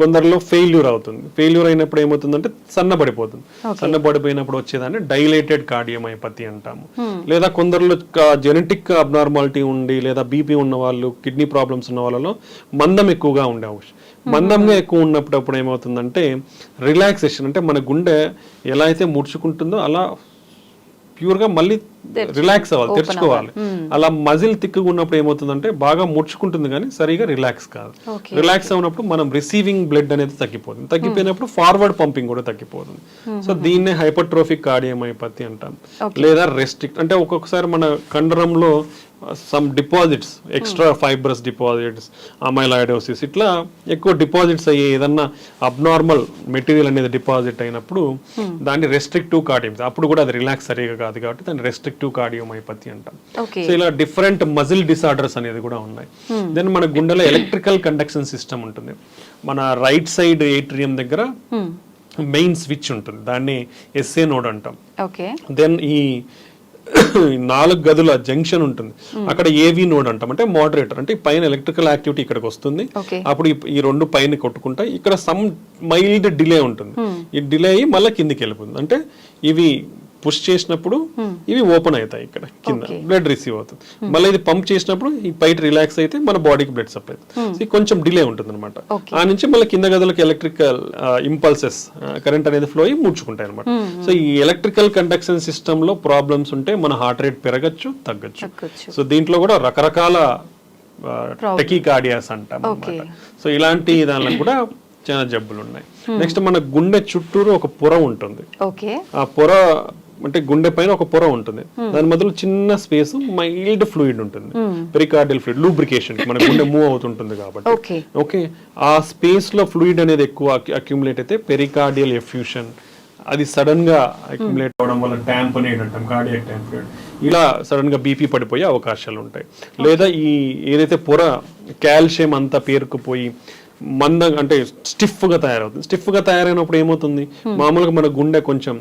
కొందరిలో ఫెయిల్యూర్ అవుతుంది. ఫెయిల్యూర్ అయినప్పుడు ఏమవుతుందంటే సన్నబడిపోతుంది. సన్నబడిపోయినప్పుడు వచ్చేదాన్ని డైలేటెడ్ కార్డియోమైపతి అంటాము. లేదా కొందరిలో జెనెటిక్ అబ్నార్మాలిటీ ఉండి, లేదా బీపీ ఉన్న వాళ్ళు, కిడ్నీ ప్రాబ్లమ్స్ ఉన్న వాళ్ళలో మందం ఎక్కువగా ఉండే అవకాశం. మందంగా ఎక్కువ ఉన్నప్పుడు ఏమవుతుందంటే రిలాక్సేషన్, అంటే మన గుండె ఎలా అయితే ముడుచుకుంటుందో అలా ప్యూర్ గా మళ్ళీ రిలాక్స్ అవ్వాలి, తెరుచుకోవాలి. అలా మజిల్ తిక్కుగా ఉన్నప్పుడు ఏమవుతుందంటే బాగా ముడుచుకుంటుంది కానీ సరిగా రిలాక్స్ కాదు. రిలాక్స్ అవునప్పుడు మనం రిసీవింగ్ బ్లడ్ అనేది తగ్గిపోతుంది. తగ్గిపోయినప్పుడు ఫార్వర్డ్ పంపింగ్ కూడా తగ్గిపోతుంది. సో దీన్నే హైపర్ట్రోఫిక్ కార్డియోమైపతి అంటాం. లేదా రెస్ట్రిక్ట్, అంటే ఒక్కొక్కసారి మన కండరంలో some deposits, extra fibrous deposits, amyloidosis, ఇట్లా ఎక్కువ డిపాజిట్స్ అయ్యి ఏదన్నా అబ్నార్మల్ మెటీరియల్ అనేది డిపాజిట్ అయినప్పుడు దాన్ని రెస్ట్రిక్టివ్ కార్డియోమైపతి, అప్పుడు కూడా అది రిలాక్స్ సరిగా కాదు కాబట్టి దాన్ని రెస్ట్రిక్టివ్ కార్డియోమైపతి అంటాం. సో ఇలా డిఫరెంట్ మజిల్ డిసార్డర్స్ అనేది కూడా ఉన్నాయి. దెన్ మన గుండెలో ఎలక్ట్రికల్ కండక్షన్ సిస్టమ్ ఉంటుంది. మన రైట్ సైడ్ ఏట్రియం దగ్గర మెయిన్ స్విచ్ ఉంటుంది, దాన్ని ఎస్ఏ నోడ్ అంటాం. దెన్ ఈ 4 గదుల జంక్షన్ ఉంటుంది, అక్కడ ఏవి నోడ్ అంటాం, అంటే మోడరేటర్. అంటే పైన ఎలక్ట్రికల్ యాక్టివిటీ ఇక్కడికి వస్తుంది, అప్పుడు ఈ 2 పైన కొట్టుకుంటాయి. ఇక్కడ సమ్ మైల్డ్ డిలే ఉంటుంది, ఈ డిలే అయ్యి మళ్ళీ కిందికి వెళ్ళిపోతుంది. అంటే ఇవి పుష్ చేసినప్పుడు ఇవి ఓపెన్ అవుతాయి ఇక్కడ కింద, Okay. బ్లడ్ రిసీవ్ అవుతుంది. మళ్ళీ ఇది పంప్ చేసినప్పుడు ఈ పైట్ రిలాక్స్ అయితే మన బాడీకి బ్లడ్ సప్లై అవుతుంది. ఇది కొంచెం డిలే ఉంటుంది అనమాట. Okay. ఆ నుంచి మళ్ళీ కింద గదులకు ఎలక్ట్రికల్ ఇంపల్సెస్ కరెంట్ అనేది ఫ్లో అయ్యి ముడుచుకుంటాయి అనమాట. సో ఈ ఎలక్ట్రికల్ కండక్షన్ సిస్టమ్ లో ప్రాబ్లమ్స్ ఉంటే మన హార్ట్ రేట్ పెరగచ్చు, తగ్గచ్చు. సో దీంట్లో కూడా రకరకాల టెకికార్డియాస్ అంటాం Okay. అన్నమాట. సో ఇలాంటి దానిలో కూడా చాలా జబ్బులు ఉన్నాయి. నెక్స్ట్ మన గుండె చుట్టూరు ఒక పొర ఉంటుంది. ఓకే, ఆ పొర అంటే గుండె పైన ఒక పొర ఉంటుంది, దాని మధ్యలో చిన్న స్పేస్ మైల్డ్ ఫ్లూయిడ్ ఉంటుంది, పెరికార్డియల్ ఫ్లూయిడ్, లూబ్రికేషన్, మన గుండె మూవ్ అవుతుంటుంది కాబట్టి. ఓకే, ఓకే, ఆ స్పేస్ లో ఫ్లూయిడ్ అనేది ఎక్కువ అక్యుములేట్ అయితే పెరికార్డియల్ ఎఫ్యూషన్, అది సడన్ గా అక్యుములేట్ అవడం వల్ల ట్యాంపనేట్ అంటాం, కార్డియాక్ ట్యాంపనేట్, ఇలా సడన్ గా బీపీ పడిపోయే అవకాశాలు ఉంటాయి. లేదా ఈ ఏదైతే పొర కాల్షియం అంతా పేరుకుపోయి మందంగా అంటే స్టిఫ్ గా తయారవుతుంది. స్టిఫ్ గా తయారైనప్పుడు ఏమవుతుంది, మామూలుగా మన గుండె కొంచెం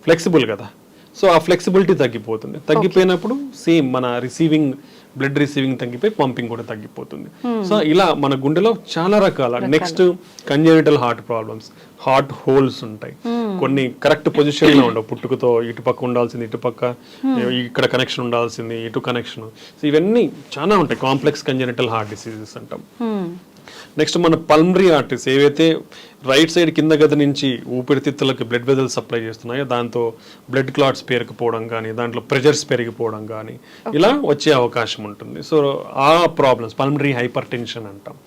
ఫ్లెక్సిబుల్ కదా, సో ఆ ఫ్లెక్సిబిలిటీ తగ్గిపోతుంది. తగ్గిపోయినప్పుడు సేమ్ మన రిసీవింగ్ బ్లడ్ రిసీవింగ్ తగ్గిపోయి పంపింగ్ కూడా తగ్గిపోతుంది. సో ఇలా మన గుండెలో చాలా రకాల next congenital heart problems, heart holes ఉంటాయి. కొన్ని కరెక్ట్ పొజిషన్ లో ఉండవు, పుట్టుకతో ఇటుపక్క ఉండాల్సింది ఇటుపక్క, ఇక్కడ కనెక్షన్ ఉండాల్సింది ఇటు కనెక్షన్. సో ఇవన్నీ చాలా ఉంటాయి, కాంప్లెక్స్ కంజెనిటల్ హార్ట్ డిసీజెస్ అంటాం. నెక్స్ట్ మన పల్మరీ ఆర్టరీస్ ఏవైతే రైట్ సైడ్ కింద గది నుంచి ఊపిరితిత్తులకు బ్లడ్ వెజల్స్ సప్లై చేస్తున్నాయో దాంతో బ్లడ్ క్లాట్స్ పెరిగిపోవడం కానీ, దాంట్లో ప్రెషర్స్ పెరిగిపోవడం కానీ ఇలా వచ్చే అవకాశం ఉంటుంది. సో ఆ ప్రాబ్లమ్స్ పల్మరీ హైపర్ టెన్షన్ అంటాం.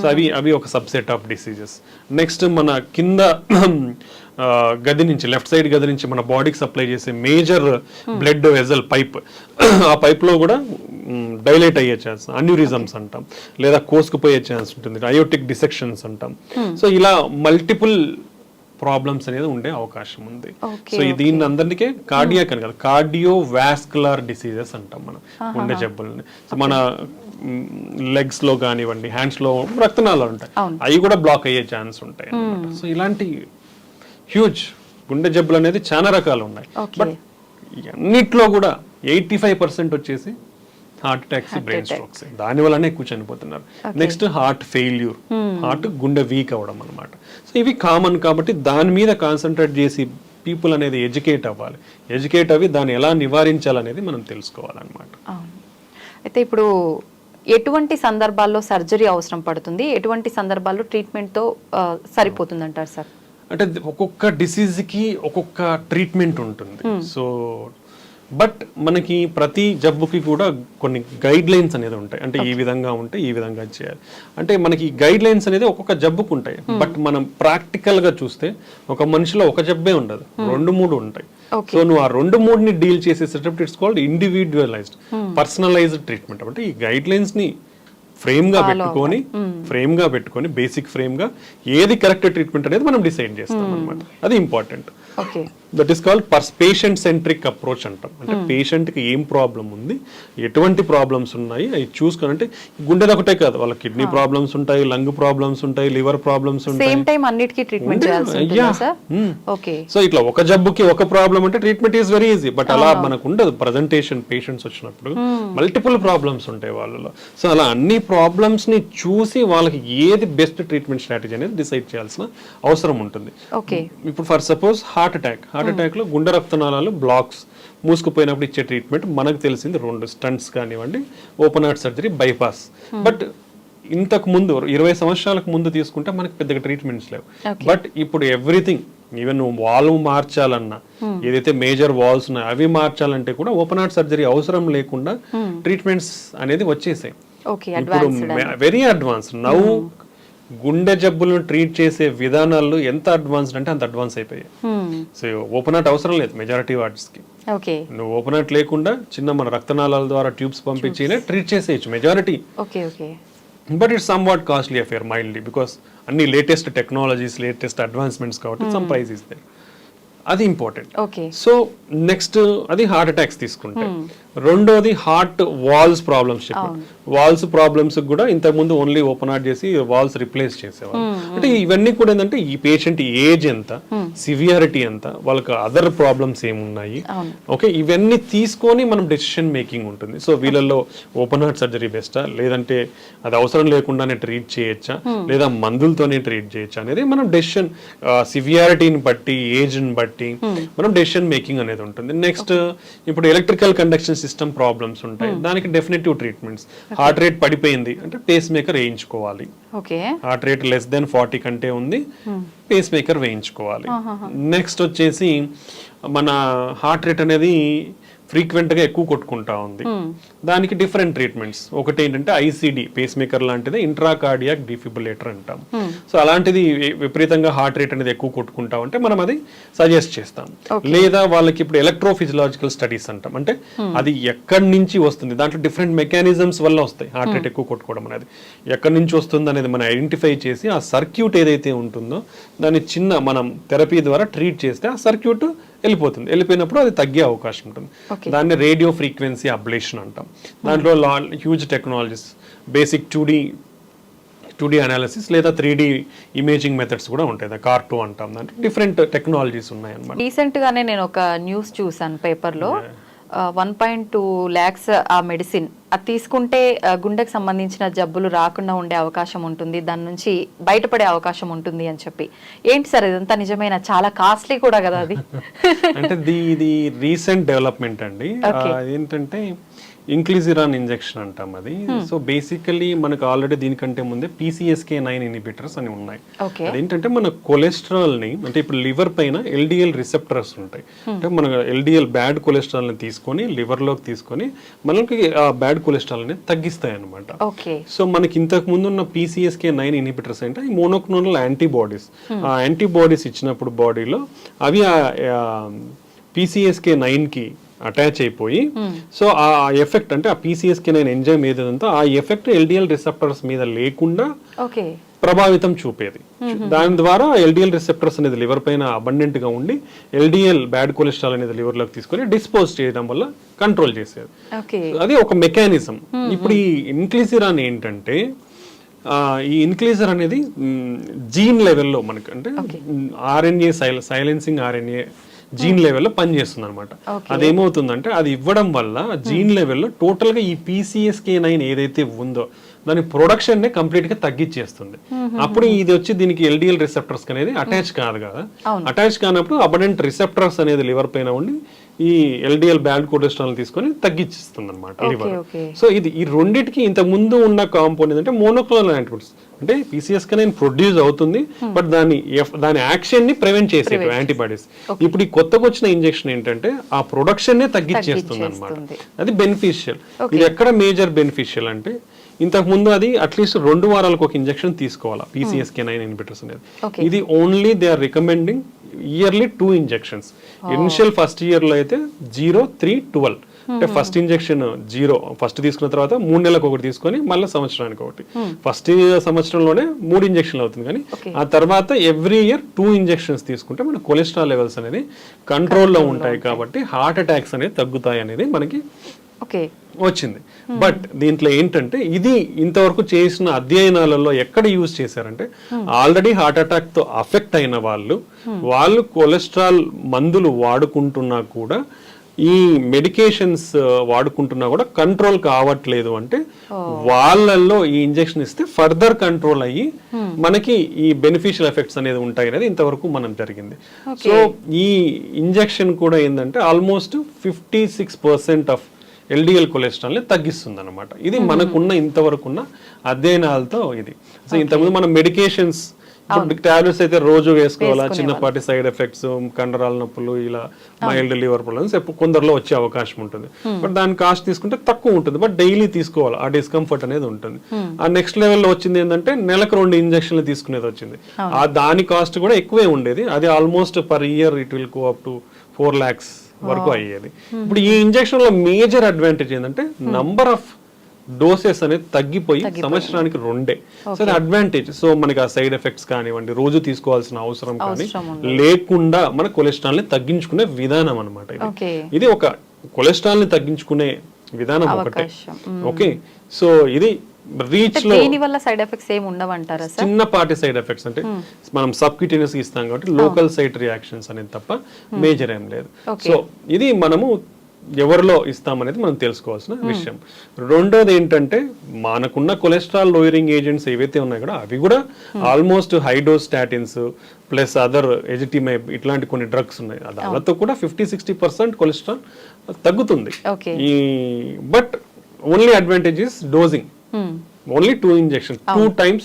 సో అవి ఒక సబ్సెట్ ఆఫ్ డిసీజెస్. నెక్స్ట్ మన కింద గది నుంచి లెఫ్ట్ సైడ్ గది నుంచి మన బాడీకి సప్లై చేసే మేజర్ బ్లడ్ వెజల్ పైప్, ఆ పైప్ లో కూడా డైలేట్ అయ్యే ఛాన్స్, అన్యూరిజమ్స్ అంటాం, లేదా కోసుకుపోయే ఛాన్స్ ఉంటుంది, అయోటిక్ డిసెక్షన్స్ అంటాం. సో ఇలా మల్టిపుల్ ప్రాబ్లమ్స్ అనేది ఉండే అవకాశం ఉంది. సో దీన్ని అందరికీ కార్డియాక్ అని కాదు, కార్డియో వాస్కులర్ డిసీజెస్ అంటాం మనం గుండె జబ్బులని. సో మన లెగ్స్ లో కానివ్వండి, హ్యాండ్స్ లో రక్తనాళాలు ఉంటాయి, అవి కూడా బ్లాక్ అయ్యే ఛాన్స్ ఉంటాయి అన్నమాట. సో ఇలాంటి హ్యూజ్ గుండె జబ్బులు అనేది చాలా రకాలు ఉన్నాయి. బట్ అన్నిట్లో కూడా 85% వచ్చేసి హార్ట్ అటాక్స్, బ్రెయిన్ స్ట్రోక్స్, దాని వల్లనే ఎక్కువ చనిపోతున్నారు. నెక్స్ట్ హార్ట్ ఫెయిల్యూర్, హార్ట్ గుండె వీక్ అవ్వడం అనమాట. సో ఇవి కామన్ కాబట్టి దాని మీద కాన్సన్ట్రేట్ చేసి పీపుల్ అనేది ఎడ్యుకేట్ అవ్వాలి. ఎడ్యుకేట్ అవి దాన్ని ఎలా నివారించాలనేది మనం తెలుసుకోవాలన్నమాట. అయితే ఇప్పుడు ఎటువంటి సందర్భాల్లో సర్జరీ అవసరం పడుతుంది, ఎటువంటి సందర్భాల్లో ట్రీట్మెంట్తో సరిపోతుంది అంటారు సార్? అంటే ఒక్కొక్క డిసీజ్కి ఒక్కొక్క ట్రీట్మెంట్ ఉంటుంది. సో బట్ మనకి ప్రతి జబ్బుకి కూడా కొన్ని గైడ్ లైన్స్ అనేది ఉంటాయి. అంటే ఈ విధంగా ఉంటే ఈ విధంగా చేయాలి అంటే మనకి గైడ్ లైన్స్ అనేది ఒక్కొక్క జబ్బుకు ఉంటాయి. బట్ మనం ప్రాక్టికల్ గా చూస్తే ఒక మనిషిలో ఒక జబ్బే ఉండదు, 2-3 ఉంటాయి. సో నువ్వు ఆ 2-3ని డీల్ చేసేటప్పుడు it's called individualized personalized treatment. అంటే ఈ గైడ్ లైన్స్ ని ఫ్రేమ్ గా పెట్టుకొని బేసిక్ ఫ్రేమ్ గా ఏది కరెక్ట్ ట్రీట్మెంట్ అనేది మనం డిసైడ్ చేస్తాం అన్నమాట. అది important. That is called patient centric approach అంటాం. అంటే పేషెంట్ కి ఏం ప్రాబ్లం ఉంది, ఎటువంటి ప్రాబ్లమ్స్ ఉన్నాయి అవి చూసుకొని, అంటే గుండెది ఒకటే కాదు, వాళ్ళ కిడ్నీ ప్రాబ్లమ్స్ ఉంటాయి, లంగ్ ప్రాబ్లమ్స్ ఉంటాయి, లివర్ ప్రాబ్లమ్స్ ఉంటాయి. సో ఇట్లా ఒక జబ్బుకి ఒక ప్రాబ్లం అంటే treatment is very easy. But అలా మనకు ఉండదు. ప్రజెంటేషన్ పేషెంట్స్ వచ్చినప్పుడు మల్టిపుల్ ప్రాబ్లమ్స్ ఉంటాయి వాళ్ళలో. సో అలా అన్ని ప్రాబ్లమ్స్ ని చూసి వాళ్ళకి ఏది బెస్ట్ ట్రీట్మెంట్ స్ట్రాటజీ అనేది డిసైడ్ చేయాల్సిన అవసరం ఉంటుంది. ఇప్పుడు ఫర్ సపోజ్ హార్ట్ అటాక్ లో గుండె రక్తనాళాలు బ్లాక్స్ మూసుకుపోయినప్పుడు ఇచ్చే ట్రీట్మెంట్ మనకు తెలిసింది 2 స్టంట్స్ కానివ్వండి, open heart surgery, bypass. But ఇంతకు ముందు 20 సంవత్సరాలకు ముందు తీసుకుంటే మనకి పెద్దగా ట్రీట్మెంట్స్ లేవు. బట్ ఇప్పుడు ఎవ్రీథింగ్, ఈవెన్ వాల్వ్ మార్చాలన్నా, ఏదైతే మేజర్ వాల్స్ ఉన్నాయో అవి మార్చాలంటే కూడా ఓపెన్ హార్ట్ సర్జరీ అవసరం లేకుండా ట్రీట్మెంట్స్ అనేది వచ్చేసాయి. ఇప్పుడు వెరీ అడ్వాన్స్ నౌ. గుండె జబ్బులను ట్రీట్ చేసే విధానాలు ఎంత అడ్వాన్స్డ్ అంటే అంత అడ్వాన్స్ అయిపోయాయి. సో ఓపెన్ హార్ట్ అవసరం లేదు మెజారిటీ వార్డ్స్ కి. నువ్వు ఓపెన్ హార్ట్ లేకుండా చిన్న మన రక్తనాళాల ద్వారా ట్యూబ్స్ పంపించి ట్రీట్ చేసేయచ్చు majority. But it's some what costly affair mildly, because అన్ని లేటెస్ట్ టెక్నాలజీస్, లేటెస్ట్ అడ్వాన్స్మెంట్స్ కాబట్టి సమ్ ప్రైస్ ఇస్ దేర్. అది ఇంపార్టెంట్. సో నెక్స్ట్ అది హార్ట్ అటాక్స్ తీసుకుంటే, రెండోది హార్ట్ వాల్స్ ప్రాబ్లమ్స్ చెప్పారు. వాల్స్ ప్రాబ్లమ్స్ కూడా ఇంతకుముందు ఓన్లీ ఓపెన్ హార్ట్ చేసి వాల్స్ రిప్లేస్ చేసేవాళ్ళు. అంటే ఇవన్నీ కూడా ఏంటంటే ఈ పేషెంట్ ఏజ్ ఎంత, సివియారిటీ ఎంత, వాళ్ళకి అదర్ ప్రాబ్లమ్స్ ఏమున్నాయి, ఓకే, ఇవన్నీ తీసుకొని మనం డెసిషన్ మేకింగ్ ఉంటుంది. సో వీళ్ళల్లో ఓపెన్ హార్ట్ సర్జరీ బెస్టా, లేదంటే అది అవసరం లేకుండానే ట్రీట్ చేయొచ్చా, లేదా మందులతోనే ట్రీట్ చేయొచ్చా అనేది మనం డెసిషన్ సివియారిటీని బట్టి, ఏజ్ని బట్టి మనం డెసిషన్ మేకింగ్ అనేది ఉంటుంది. నెక్స్ట్ ఇప్పుడు ఎలక్ట్రికల్ కండక్షన్ సిస్టమ్ ప్రాబ్లమ్స్ ఉంటాయి, దానికి డెఫినెటివ్ ట్రీట్మెంట్స్. హార్ట్ రేట్ పడిపోయింది అంటే పేస్ మేకర్ వేయించుకోవాలి. హార్ట్ రేట్ లెస్ దెన్ 40 కంటే ఉంది, పేస్ మేకర్ వేయించుకోవాలి. నెక్స్ట్ వచ్చేసి మన హార్ట్ రేట్ అనేది ఫ్రీక్వెంట్ గా ఎక్కువ కొట్టుకుంటా ఉంది, దానికి డిఫరెంట్ ట్రీట్మెంట్స్. ఒకటి ఏంటంటే ఐసిడి, పేస్ మేకర్ లాంటిది ఇంట్రాకార్డియాక్ డిఫిబ్రిలేటర్ అంటాం. సో అలాంటిది విపరీతంగా హార్ట్ రేట్ అనేది ఎక్కువ కొట్టుకుంటా ఉంటే మనం అది సజెస్ట్ చేస్తాం. లేదా వాళ్ళకి ఇప్పుడు ఎలక్ట్రోఫిజియలాజికల్ స్టడీస్ అంటాం, అంటే అది ఎక్కడి నుంచి వస్తుంది, దాంట్లో డిఫరెంట్ మెకానిజమ్స్ వల్ల వస్తాయి. హార్ట్ రేట్ ఎక్కువ కొట్టుకోవడం అనేది ఎక్కడి నుంచి వస్తుంది అనేది మనం ఐడెంటిఫై చేసి ఆ సర్క్యూట్ ఏదైతే ఉంటుందో దాన్ని చిన్న మనం థెరపీ ద్వారా ట్రీట్ చేస్తే ఆ సర్క్యూట్ వెళ్ళిపోతుంది. వెళ్ళిపోయినప్పుడు అది తగ్గే అవకాశం ఉంటుంది. దాన్ని రేడియో ఫ్రీక్వెన్సీ అబ్లేషన్ అంటాం. దాంట్లో huge technologies, basic 2D analysis లేదా 3D ఇమేజింగ్ మెథడ్స్ కూడా ఉంటాయి. CAR2 అంటాం. దాంట్లో డిఫరెంట్ టెక్నాలజీస్ ఉన్నాయి అన్నమాట. రీసెంట్ గానే నేను ఒక న్యూస్ చూసాను పేపర్లో, 1.2 lakhs ఆ మెడిసిన్ అది తీసుకుంటే గుండెకి సంబంధించిన జబ్బులు రాకుండా ఉండే అవకాశం ఉంటుంది, దాని నుంచి బయటపడే అవకాశం ఉంటుంది అని చెప్పి. ఏంటి సార్ ఇదంతా నిజమైన? చాలా కాస్ట్లీ కూడా కదా అది. అంటే ఇది రీసెంట్ డెవలప్మెంట్ అండి. ఏంటంటే ఇంక్లిజిరాన్ ఇంజెక్షన్ అంటాం అది. సో బేసికలీ మనకు ఆల్రెడీ దీనికంటే ముందే PCSK9 ఇన్హిబిటర్స్ అని ఉన్నాయి. అదేంటంటే మన కొలెస్ట్రాల్ ని, అంటే ఇప్పుడు లివర్ పైన LDL రిసెప్టర్స్ ఉంటాయి. అంటే మన LDL బ్యాడ్ కొలెస్ట్రాల్ ని తీసుకొని లివర్ లోకి తీసుకొని మనకి ఆ బ్యాడ్ కొలెస్ట్రాల్ అనేది తగ్గిస్తాయి అనమాట. సో మనకి ఇంతకు ముందు ఉన్న PCSK9 ఇన్హిబిటర్స్ అంటే ఈ మోనోక్లోనల్ యాంటీబాడీస్. ఆ యాంటీబాడీస్ ఇచ్చినప్పుడు బాడీలో అవి PCSK9 కి అటాచ్ అయిపోయి, సో ఆ ఎఫెక్ట్ అంటే ఆ PCSK9 ఎంజైమ్ ఏదంతా ఆ ఎఫెక్ట్ LDL రిసెప్టర్స్ మీద లేకుండా ప్రభావితం చూపేది. దాని ద్వారా LDL రిసెప్టర్స్ అనేది లివర్ పైన అబండెంట్ గా ఉండి LDL బ్యాడ్ కొలెస్ట్రాల్ అనేది లివర్ లోకి తీసుకొని డిస్పోజ్ చేయడం వల్ల కంట్రోల్ చేసేది. అది ఒక మెకానిజం. ఇప్పుడు ఈ ఇన్క్లిజిరాన్ ఏంటంటే ఈ ఇన్క్లిజర్ అనేది జీన్ లెవెల్లో మనకు, అంటే RNA సైలెన్సింగ్ RNA జీన్ లెవెల్లో పనిచేస్తుంది అనమాట. అదేమవుతుందంటే అది ఇవ్వడం వల్ల జీన్ లెవెల్లో టోటల్ గా ఈ PCSK9 ఏదైతే ఉందో దాని ప్రొడక్షన్ నే కంప్లీట్ గా తగ్గించేస్తుంది. అప్పుడు ఇది వచ్చి దీనికి LDL రిసెప్టర్స్ అనేది అటాచ్ కాదు కదా. అటాచ్ కానప్పుడు అబడెంట్ రిసెప్టర్స్ అనేది లివర్ పైన ఉండి ఈ LDL బ్యాడ్ కొలెస్ట్రాల్ తీసుకొని తగ్గించేస్తుంది అనమాట లివర్. సో ఇది ఈ రెండింటికి ఇంత ముందు ఉన్న కాంపౌండ్ ఏంటంటే మోనోక్లోనల్ యాంటీబాడీస్. అంటే PCSK9 ప్రొడ్యూస్ అవుతుంది, బట్ దాని యాక్షన్ ని ప్రివెంట్ చేసేవి యాంటీబాడీస్. ఇప్పుడు ఈ కొత్తగా వచ్చిన ఇంజెక్షన్ ఏంటంటే ఆ ప్రొడక్షన్ నే తగ్గించేస్తుంది అనమాట. అది బెనిఫిషియల్. ఇది ఎక్కడ మేజర్ బెనిఫిషియల్ అంటే ఇంతకు ముందు అది అట్లీస్ట్ 2 వారాలకు ఒక ఇంజెక్షన్ తీసుకోవాలా PCSK9 ఇన్హిబిటర్స్ అనేది. ఇది only they are recommending yearly 2 injections. Initial first year లో అయితే 0, 3, 12. అంటే ఫస్ట్ ఇంజెక్షన్ 0 ఫస్ట్ తీసుకున్న తర్వాత 3 నెలలకు ఒకటి తీసుకొని మళ్ళీ సంవత్సరానికి ఒకటి. ఫస్ట్ సంవత్సరంలోనే 3 ఇంజెక్షన్లు అవుతుంది, కానీ ఆ తర్వాత ఎవ్రీ ఇయర్ 2 ఇంజెక్షన్స్ తీసుకుంటే మన కొలెస్ట్రాల్ లెవెల్స్ అనేది కంట్రోల్లో ఉంటాయి, కాబట్టి హార్ట్ అటాక్స్ అనేది తగ్గుతాయి అనేది మనకి వచ్చింది. బట్ దీంట్లో ఏంటంటే ఇది ఇంతవరకు చేసిన అధ్యయనాలలో ఎక్కడ యూజ్ చేశారంటే ఆల్రెడీ హార్ట్ అటాక్ తో అఫెక్ట్ అయిన వాళ్ళు కొలెస్ట్రాల్ మందులు వాడుకుంటున్నా కూడా, ఈ మెడికేషన్స్ వాడుకుంటున్నా కూడా కంట్రోల్ కావట్లేదు అంటే వాళ్ళల్లో ఈ ఇంజెక్షన్ ఇస్తే ఫర్దర్ కంట్రోల్ అయ్యి మనకి ఈ బెనిఫిషియల్ ఎఫెక్ట్స్ అనేది ఉంటాయి అనేది ఇంతవరకు మనం జరిగింది. సో ఈ ఇంజెక్షన్ కూడా ఏంటంటే ఆల్మోస్ట్ 56% ఆఫ్ LDL కొలెస్ట్రాల్ ని తగ్గిస్తుంది అనమాట. ఇది మనకున్న ఇంతవరకున్న అధ్యయనాలతో ఇది. సో ఇంతకుముందు మనం మెడికేషన్స్ టాబ్లెట్స్ అయితే రోజు వేసుకోవాలా, చిన్నపాటి సైడ్ ఎఫెక్ట్స్, కండరాల నొప్పులు, ఇలా మైల్డ్ లివర్ ప్రాబ్లమ్స్ కొందరిలో వచ్చే అవకాశం ఉంటుంది. బట్ దాని కాస్ట్ తీసుకుంటే తక్కువ ఉంటుంది, బట్ డైలీ తీసుకోవాలి. ఆ డిస్కంఫర్ట్ అనేది ఉంటుంది. ఆ నెక్స్ట్ లెవెల్లో వచ్చింది ఏంటంటే నెలకు 2 ఇంజక్షన్లు తీసుకునేది వచ్చింది. ఆ దాని కాస్ట్ కూడా ఎక్కువే ఉండేది. అది almost per year it will go up to 4 lakhs వరకు అయ్యేది. ఇప్పుడు ఈ ఇంజెక్షన్ లో మేజర్ అడ్వాంటేజ్ ఏంటంటే నంబర్ ఆఫ్ డోసెస్ అనేది తగ్గిపోయి సంవత్సరానికి 2. సో అది అడ్వాంటేజ్. సో మనకి ఆ సైడ్ ఎఫెక్ట్స్ కానివ్వండి, రోజు తీసుకోవాల్సిన అవసరం కానీ లేకుండా మన కొలెస్ట్రాల్ ని తగ్గించుకునే విధానం అనమాట ఇది. ఇది ఒక కొలెస్ట్రాల్ ని తగ్గించుకునే విధానం ఒకటే. ఓకే, సో ఇది రీచ్ లో దీని వల్ల సైడ్ ఎఫెక్ట్స్ ఏమి ఉండవంటారా సార్? చిన్నపాటి సైడ్ ఎఫెక్ట్స్ అంటే మనం సబ్క్యూటేనియస్ ఇస్తాం కాబట్టి లోకల్ సైట్ రియాక్షన్స్ అనేది తప్ప మేజర్ ఏం లేదు. సో ఇది మనము ఎవరిలో ఇస్తామనేది మనం తెలుసుకోవాల్సిన విషయం. రెండోది ఏంటంటే మనకున్న కొలెస్ట్రాల్ లోయరింగ్ ఏజెంట్స్ ఏవైతే ఉన్నాయో కూడా అవి కూడా almost high dose statins plus other ezetimibe ఇట్లాంటి కొన్ని డ్రగ్స్ ఉన్నాయి. దానితో కూడా 50-60% కొలెస్ట్రాల్ తగ్గుతుంది. ఈ but only advantage is డోజింగ్. Only 2 injection 2 times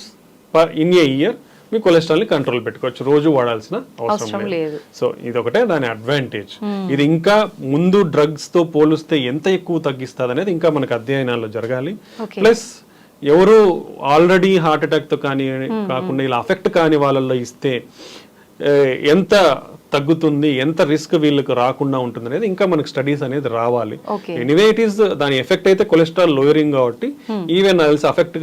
in a year me cholesterol ని కంట్రోల్ పెట్టుకోవచ్చు, రోజు వాడాల్సిన అవసరం లేదు. సో ఇది ఒకటే దాని అడ్వాంటేజ్. ఇది ఇంకా ముందు డ్రగ్స్ తో పోలిస్తే ఎంత ఎక్కువ తగ్గిస్తుంది అనేది ఇంకా మనకు అధ్యయనాల్లో జరగాలి. ప్లస్ ఎవరు ఆల్రెడీ హార్ట్ అటాక్ తో కానీ కాకుండా ఇలా అఫెక్ట్ కాని వాళ్ళల్లో ఇస్తే ఎంత తగ్గుతుంది, ఎంత రిస్క్ వీళ్ళకి రాకుండా ఉంటుంది అనేది ఇంకా మనకి స్టడీస్ అనేది రావాలి. ఎనీవే ఇట్ ఈస్ దాని ఎఫెక్ట్ అయితే కొలెస్ట్రాల్ లోయరింగ్ కాబట్టి ఈవెన్ అఫెక్ట్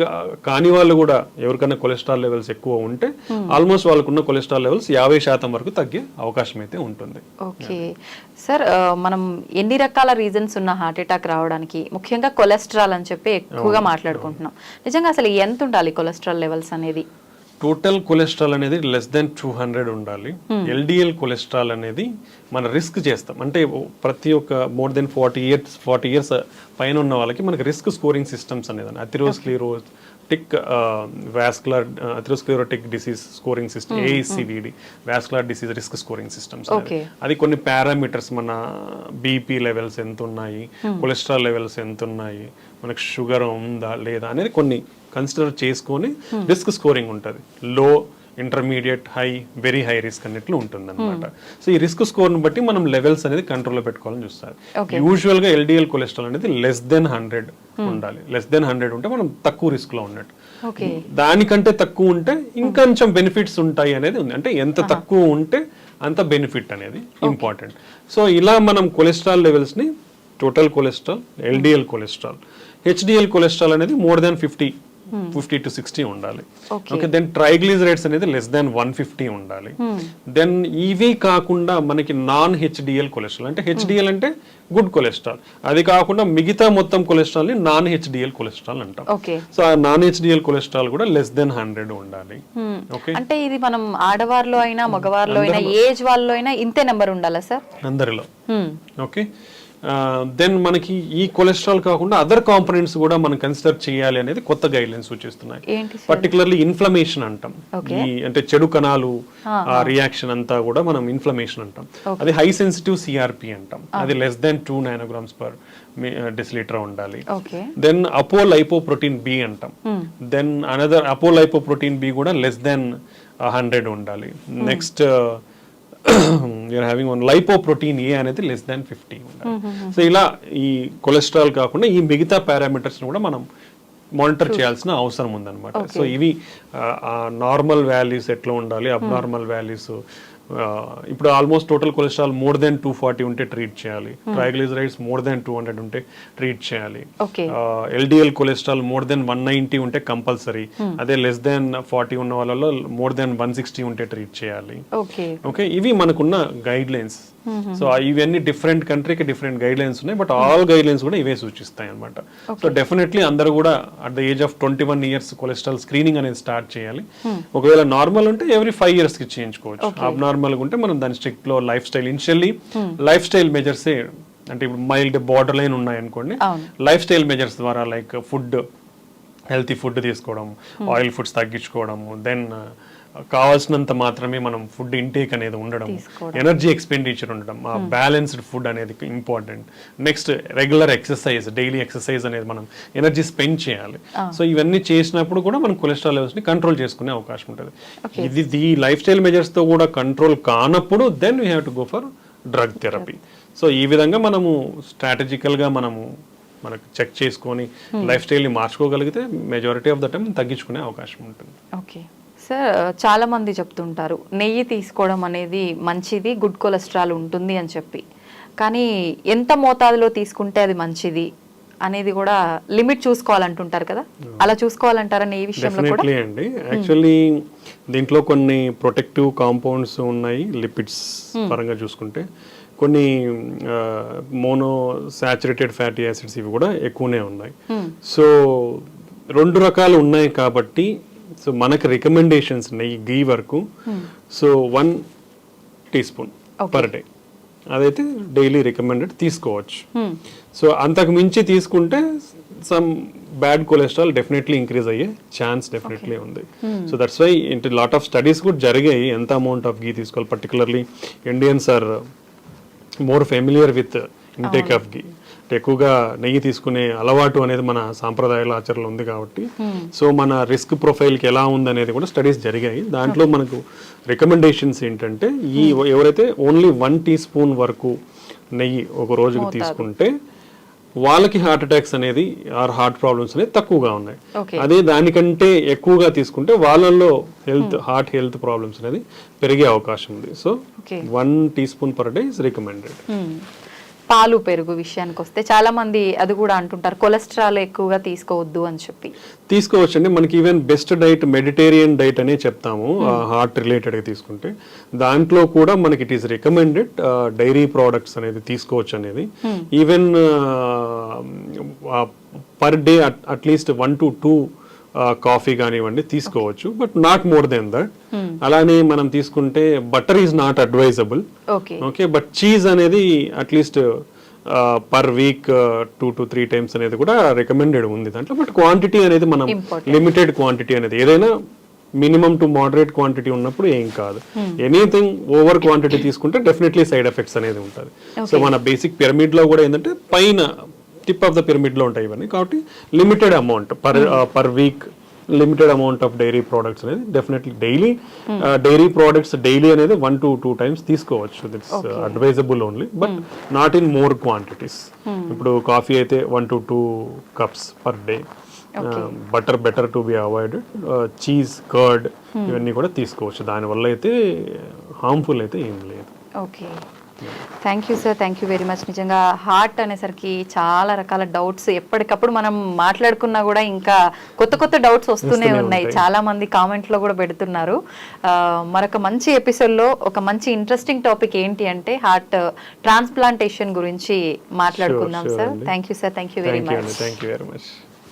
కాని వాళ్ళు కూడా ఎవరికైనా కొలెస్ట్రాల్ లెవెల్స్ ఎక్కువ ఉంటే ఆల్మోస్ట్ వాళ్ళకున్న కొలెస్ట్రాల్ లెవెల్స్ 50% వరకు తగ్గే అవకాశం అయితే ఉంటుంది. ఓకే సార్, మనం ఎన్ని రకాల రీజన్స్ ఉన్న హార్ట్ అటాక్ రావడానికి ముఖ్యంగా కొలెస్ట్రాల్ అని చెప్పి ఎక్కువగా మాట్లాడుకుంటున్నాం. నిజంగా అసలు ఎంత ఉండాలి కొలెస్ట్రాల్ లెవెల్స్ అనేది? టోటల్ కొలెస్ట్రాల్ అనేది లెస్ దెన్ 200 ఉండాలి. ఎల్డిఎల్ కొలెస్ట్రాల్ అనేది మన రిస్క్ చేస్తాం అంటే ప్రతి ఒక్క మోర్ దెన్ 40 ఇయర్స్ పైన ఉన్న వాళ్ళకి మనకి రిస్క్ స్కోరింగ్ సిస్టమ్స్ అనేది atherosclerotic atherosclerotic disease scoring system ASCVD vascular disease risk scoring systems. అది కొన్ని పారామీటర్స్ మన బీపీ లెవెల్స్ ఎంత ఉన్నాయి, కొలెస్ట్రాల్ లెవెల్స్ ఎంత ఉన్నాయి, మనకు షుగర్ ఉందా లేదా అనేది కొన్ని కన్సిడర్ చేసుకొని రిస్క్ స్కోరింగ్ ఉంటుంది. లో, intermediate, high, very high risk అన్నట్లు ఉంటుంది అనమాట. సో ఈ రిస్క్ స్కోర్ని బట్టి మనం లెవెల్స్ అనేది కంట్రోల్లో పెట్టుకోవాలని చూస్తారు. యూజువల్ గా ఎల్డిఎల్ కొలెస్ట్రాల్ అనేది లెస్ దెన్ 100 ఉండాలి. లెస్ దెన్ 100 ఉంటే మనం తక్కువ రిస్క్ లో ఉన్నట్టు. దానికంటే తక్కువ ఉంటే ఇంకొంచెం బెనిఫిట్స్ ఉంటాయి అనేది ఉంది. అంటే ఎంత తక్కువ ఉంటే అంత బెనిఫిట్ అనేది ఇంపార్టెంట్. సో ఇలా మనం కొలెస్ట్రాల్ లెవెల్స్ ని total cholesterol, LDL cholesterol, HDL cholesterol అనేది మోర్ దాన్ 50 to 60 ఉండాలి. ఓకే, దెన్ ట్రైగ్లిజరైడ్స్ అనేది లెస్ దాన్ 150 ఉండాలి. దెన్ ఇవి కాకుండా మనకి నాన్ హెచ్డిఎల్ కొలెస్ట్రాల్ అంటే హెచ్డిఎల్ అంటే గుడ్ కొలెస్ట్రాల్, అది కాకుండా మిగతా మొత్తం కొలెస్ట్రాల్ ని నాన్ హెచ్డిఎల్ కొలెస్ట్రాల్ అంటాం. సో ఆ నాన్ హెచ్డిఎల్ కొలెస్ట్రాల్ కూడా లెస్ దెన్ 100 ఉండాలి. ఓకే, అంటే ఇది మనం ఆడవారిలో అయినా మగవారిలో అయినా ఏజ్ వాళ్ళలో అయినా ఇంతే నెంబర్ ఉండాలా సార్? అందరిలో. ఓకే, దెన్ మనకి ఈ కొలెస్ట్రాల్ కాకుండా అదర్ కాంపోనెంట్స్ కూడా మనం కన్సిడర్ చేయాలి అనేది కొత్త గైడ్ లైన్స్ సూచిస్తున్నాయి. పర్టికులర్లీ ఇన్ఫ్లమేషన్ అంటాం, ఈ అంటే చెడు కణాలు రియాక్షన్ అంతా కూడా మనం ఇన్ఫ్లమేషన్ అంటాం. అది హై సెన్సిటివ్ సిఆర్పి అంటాం. అది less than 2 nanograms per deciliter ఉండాలి. దెన్ అపోలైపోప్రోటీన్ బి అంటాం. దెన్ అనదర్ అపోలైపోప్రోటీన్ బి కూడా లెస్ దెన్ 100 ఉండాలి. Next you're having one lipoprotein A అనేది లెస్ దాన్ 50 ఉండాలి. సో ఇలా ఈ కొలెస్ట్రాల్ కాకుండా ఈ మిగతా పారామీటర్స్ కూడా మనం మానిటర్ చేయాల్సిన అవసరం ఉందన్నమాట. సో ఇవి నార్మల్ వాల్యూస్ ఎట్లా ఉండాలి, అబ్నార్మల్ వాల్యూస్ ఇప్పుడు almost total cholesterol more than 240 ఉంటే ట్రీట్ చేయాలి. ట్రైగ్లిజరైడ్స్ మోర్ దెన్ 200 ఉంటే ట్రీట్ చేయాలి. ఎల్డిఎల్ కొలెస్ట్రాల్ మోర్ దెన్ 190 ఉంటే కంపల్సరీ. అదే లెస్ దెన్ 40 ఉన్న వాళ్ళలో మోర్ దెన్ 160 ఉంటే ట్రీట్ చేయాలి. ఓకే, ఇవి మనకున్న గైడ్ లైన్స్. సో ఇవన్నీ డిఫరెంట్ కంట్రీకి డిఫరెంట్ గైడ్ లైన్స్ ఉన్నాయి, బట్ ఆల్ గైడ్ లైన్స్ కూడా ఇవే సూచిస్తాయి అనమాట. సో డెఫినెట్లీ అందరూ కూడా at the age of 21 years cholesterol screening అనేది స్టార్ట్ చేయాలి. ఒకవేళ నార్మల్ ఉంటే ఎవ్రీ 5 years కి చేయించుకోవచ్చు. అబ్నార్మల్ ఉంటే మనం దాని స్ట్రిక్ట్ లో life style initially life style measures అంటే ఇప్పుడు మైల్డ్ బార్డర్ లైన్ ఉన్నాయనుకోండి, లైఫ్ స్టైల్ మెజర్స్ ద్వారా లైక్ ఫుడ్, హెల్తీ ఫుడ్ తీసుకోవడం, ఆయిల్ ఫుడ్స్ తగ్గించుకోవడము, దెన్ కావాల్సినంత మాత్రమే మనం ఫుడ్ ఇంటేక్ అనేది ఉండడం, ఎనర్జీ ఎక్స్పెండిచర్ ఉండడం, బ్యాలెన్స్డ్ ఫుడ్ అనేది important. Next regular exercise, daily exercise అనేది మనం ఎనర్జీ స్పెండ్ చేయాలి. సో ఇవన్నీ చేసినప్పుడు కూడా మనం కొలెస్ట్రాల్ లెవెల్స్ ని కంట్రోల్ చేసుకునే అవకాశం ఉంటుంది. ఇది లైఫ్ స్టైల్ మెజర్స్ తో కూడా కంట్రోల్ కానప్పుడు then we have to go for drug therapy. So ఈ విధంగా మనము స్ట్రాటజికల్ గా మనకు చెక్ చేసుకొని లైఫ్ స్టైల్ ని మార్చుకోగలిగితే మెజారిటీ ఆఫ్ ద టైం తగ్గించుకునే అవకాశం ఉంటుంది. ఓకే సార్, చాలా మంది చెప్తుంటారు నెయ్యి తీసుకోవడం అనేది మంచిది, గుడ్ కొలెస్ట్రాల్ ఉంటుంది అని చెప్పి. కానీ ఎంత మోతాదులో తీసుకుంటే అది మంచిది అనేది కూడా లిమిట్ చూసుకోవాలంటుంటారు కదా, అలా చూసుకోవాలంటారా నెయ్యి విషయంలో కూడా? డెఫినెట్లీ అండి. యాక్చువల్లీ దీంట్లో కొన్ని ప్రొటెక్టివ్ కాంపౌండ్స్ ఉన్నాయి లిపిడ్స్ పరంగా చూసుకుంటే. కొన్ని మోనో సాచురేటెడ్ ఫ్యాటీ యాసిడ్స్ ఇవి కూడా ఎక్కువనే ఉన్నాయి. సో 2 రకాలు ఉన్నాయి కాబట్టి సో మనకు రికమెండేషన్స్ ఉన్నాయి గీ వరకు. సో 1 teaspoon పర్ డే అదైతే డైలీ రికమెండెడ్ తీసుకోవచ్చు. సో అంతకు మించి తీసుకుంటే some bad cholesterol definitely increase అయ్యే ఛాన్స్ డెఫినెట్లీ ఉంది. సో దట్స్ వై ఇంటి లాట్ ఆఫ్ స్టడీస్ కూడా జరిగాయి ఎంత అమౌంట్ ఆఫ్ గీ తీసుకోవాలి. Particularly Indians are more familiar with intake of ghee. ఎక్కువగా నెయ్యి తీసుకునే అలవాటు అనేది మన సాంప్రదాయాల ఆచరణలో ఉంది కాబట్టి సో మన రిస్క్ ప్రొఫైల్కి ఎలా ఉంది అనేది కూడా స్టడీస్ జరిగాయి. దాంట్లో మనకు రికమెండేషన్స్ ఏంటంటే ఈ ఎవరైతే ఓన్లీ 1 teaspoon వరకు నెయ్యి ఒక రోజుకి తీసుకుంటే వాళ్ళకి హార్ట్ అటాక్స్ అనేది ఆర్ హార్ట్ ప్రాబ్లమ్స్ అనేది తక్కువగా ఉన్నాయి. అదే దానికంటే ఎక్కువగా తీసుకుంటే వాళ్ళల్లో హార్ట్ హెల్త్ ప్రాబ్లమ్స్ అనేది పెరిగే అవకాశం ఉంది. So 1 teaspoon per day is recommended. పాలు పెరుగు విషయానికి వస్తే చాలా మంది అది కూడా అంటుంటారు కొలెస్ట్రాల్ ఎక్కువగా తీసుకోవద్దు అని చెప్పి. తీసుకోవచ్చు అండి. మనకి even best diet Mediterranean diet అనే చెప్తాము హార్ట్ రిలేటెడ్ గా తీసుకుంటే. దాంట్లో కూడా మనకి it is recommended dairy products అనేది తీసుకోవచ్చు అనేది. Even per day at least 1 to 2 coffee కానివ్వండి తీసుకోవచ్చు, but not more than that. అలానే మనం తీసుకుంటే butter is not advisable. Okay, but cheese అనేది at least per week 2 to 3 times అనేది కూడా రికమెండెడ్ ఉంది దాంట్లో. బట్ క్వాంటిటీ అనేది మనం లిమిటెడ్ క్వాంటిటీ అనేది ఏదైనా మినిమం టు మోడరేట్ క్వాంటిటీ ఉన్నప్పుడు ఏం కాదు. ఎనీథింగ్ ఓవర్ క్వాంటిటీ తీసుకుంటే డెఫినెట్లీ సైడ్ ఎఫెక్ట్స్ అనేది ఉంటుంది. సో మన బేసిక్ పిరమిడ్ లో కూడా ఏంటంటే పైన టిప్ ఆఫ్ ద పిరమిడ్ లో ఉంటాయి ఇవన్నీ. కాబట్టి limited amount per week limited amount of dairy products అనేది డెఫినెట్లీ డైరీ ప్రోడక్ట్స్ డైలీ అనేది 1 to 2 times తీసుకోవచ్చు. That's advisable only, but not in more quantities. ఇప్పుడు కాఫీ అయితే 1 to 2 cups per day. Butter better to be avoided. Cheese, curd ఇవన్నీ కూడా తీసుకోవచ్చు. దానివల్ల అయితే హార్మ్ఫుల్ అయితే ఏం లేదు. Okay, thank you sir, thank you very much. నిజంగా హార్ట్ అనేసరికి చాలా రకాల డౌట్స్ ఎప్పటికప్పుడు మనం మాట్లాడుకున్నా కూడా ఇంకా కొత్త కొత్త డౌట్స్ వస్తూనే ఉన్నాయి. చాలా మంది కామెంట్లో కూడా పెడుతున్నారు. మరొక మంచి ఎపిసోడ్లో ఒక మంచి ఇంట్రెస్టింగ్ టాపిక్ ఏంటి అంటే హార్ట్ ట్రాన్స్ప్లాంటేషన్ గురించి మాట్లాడుకుందాం sir. Thank you sir, thank you very much.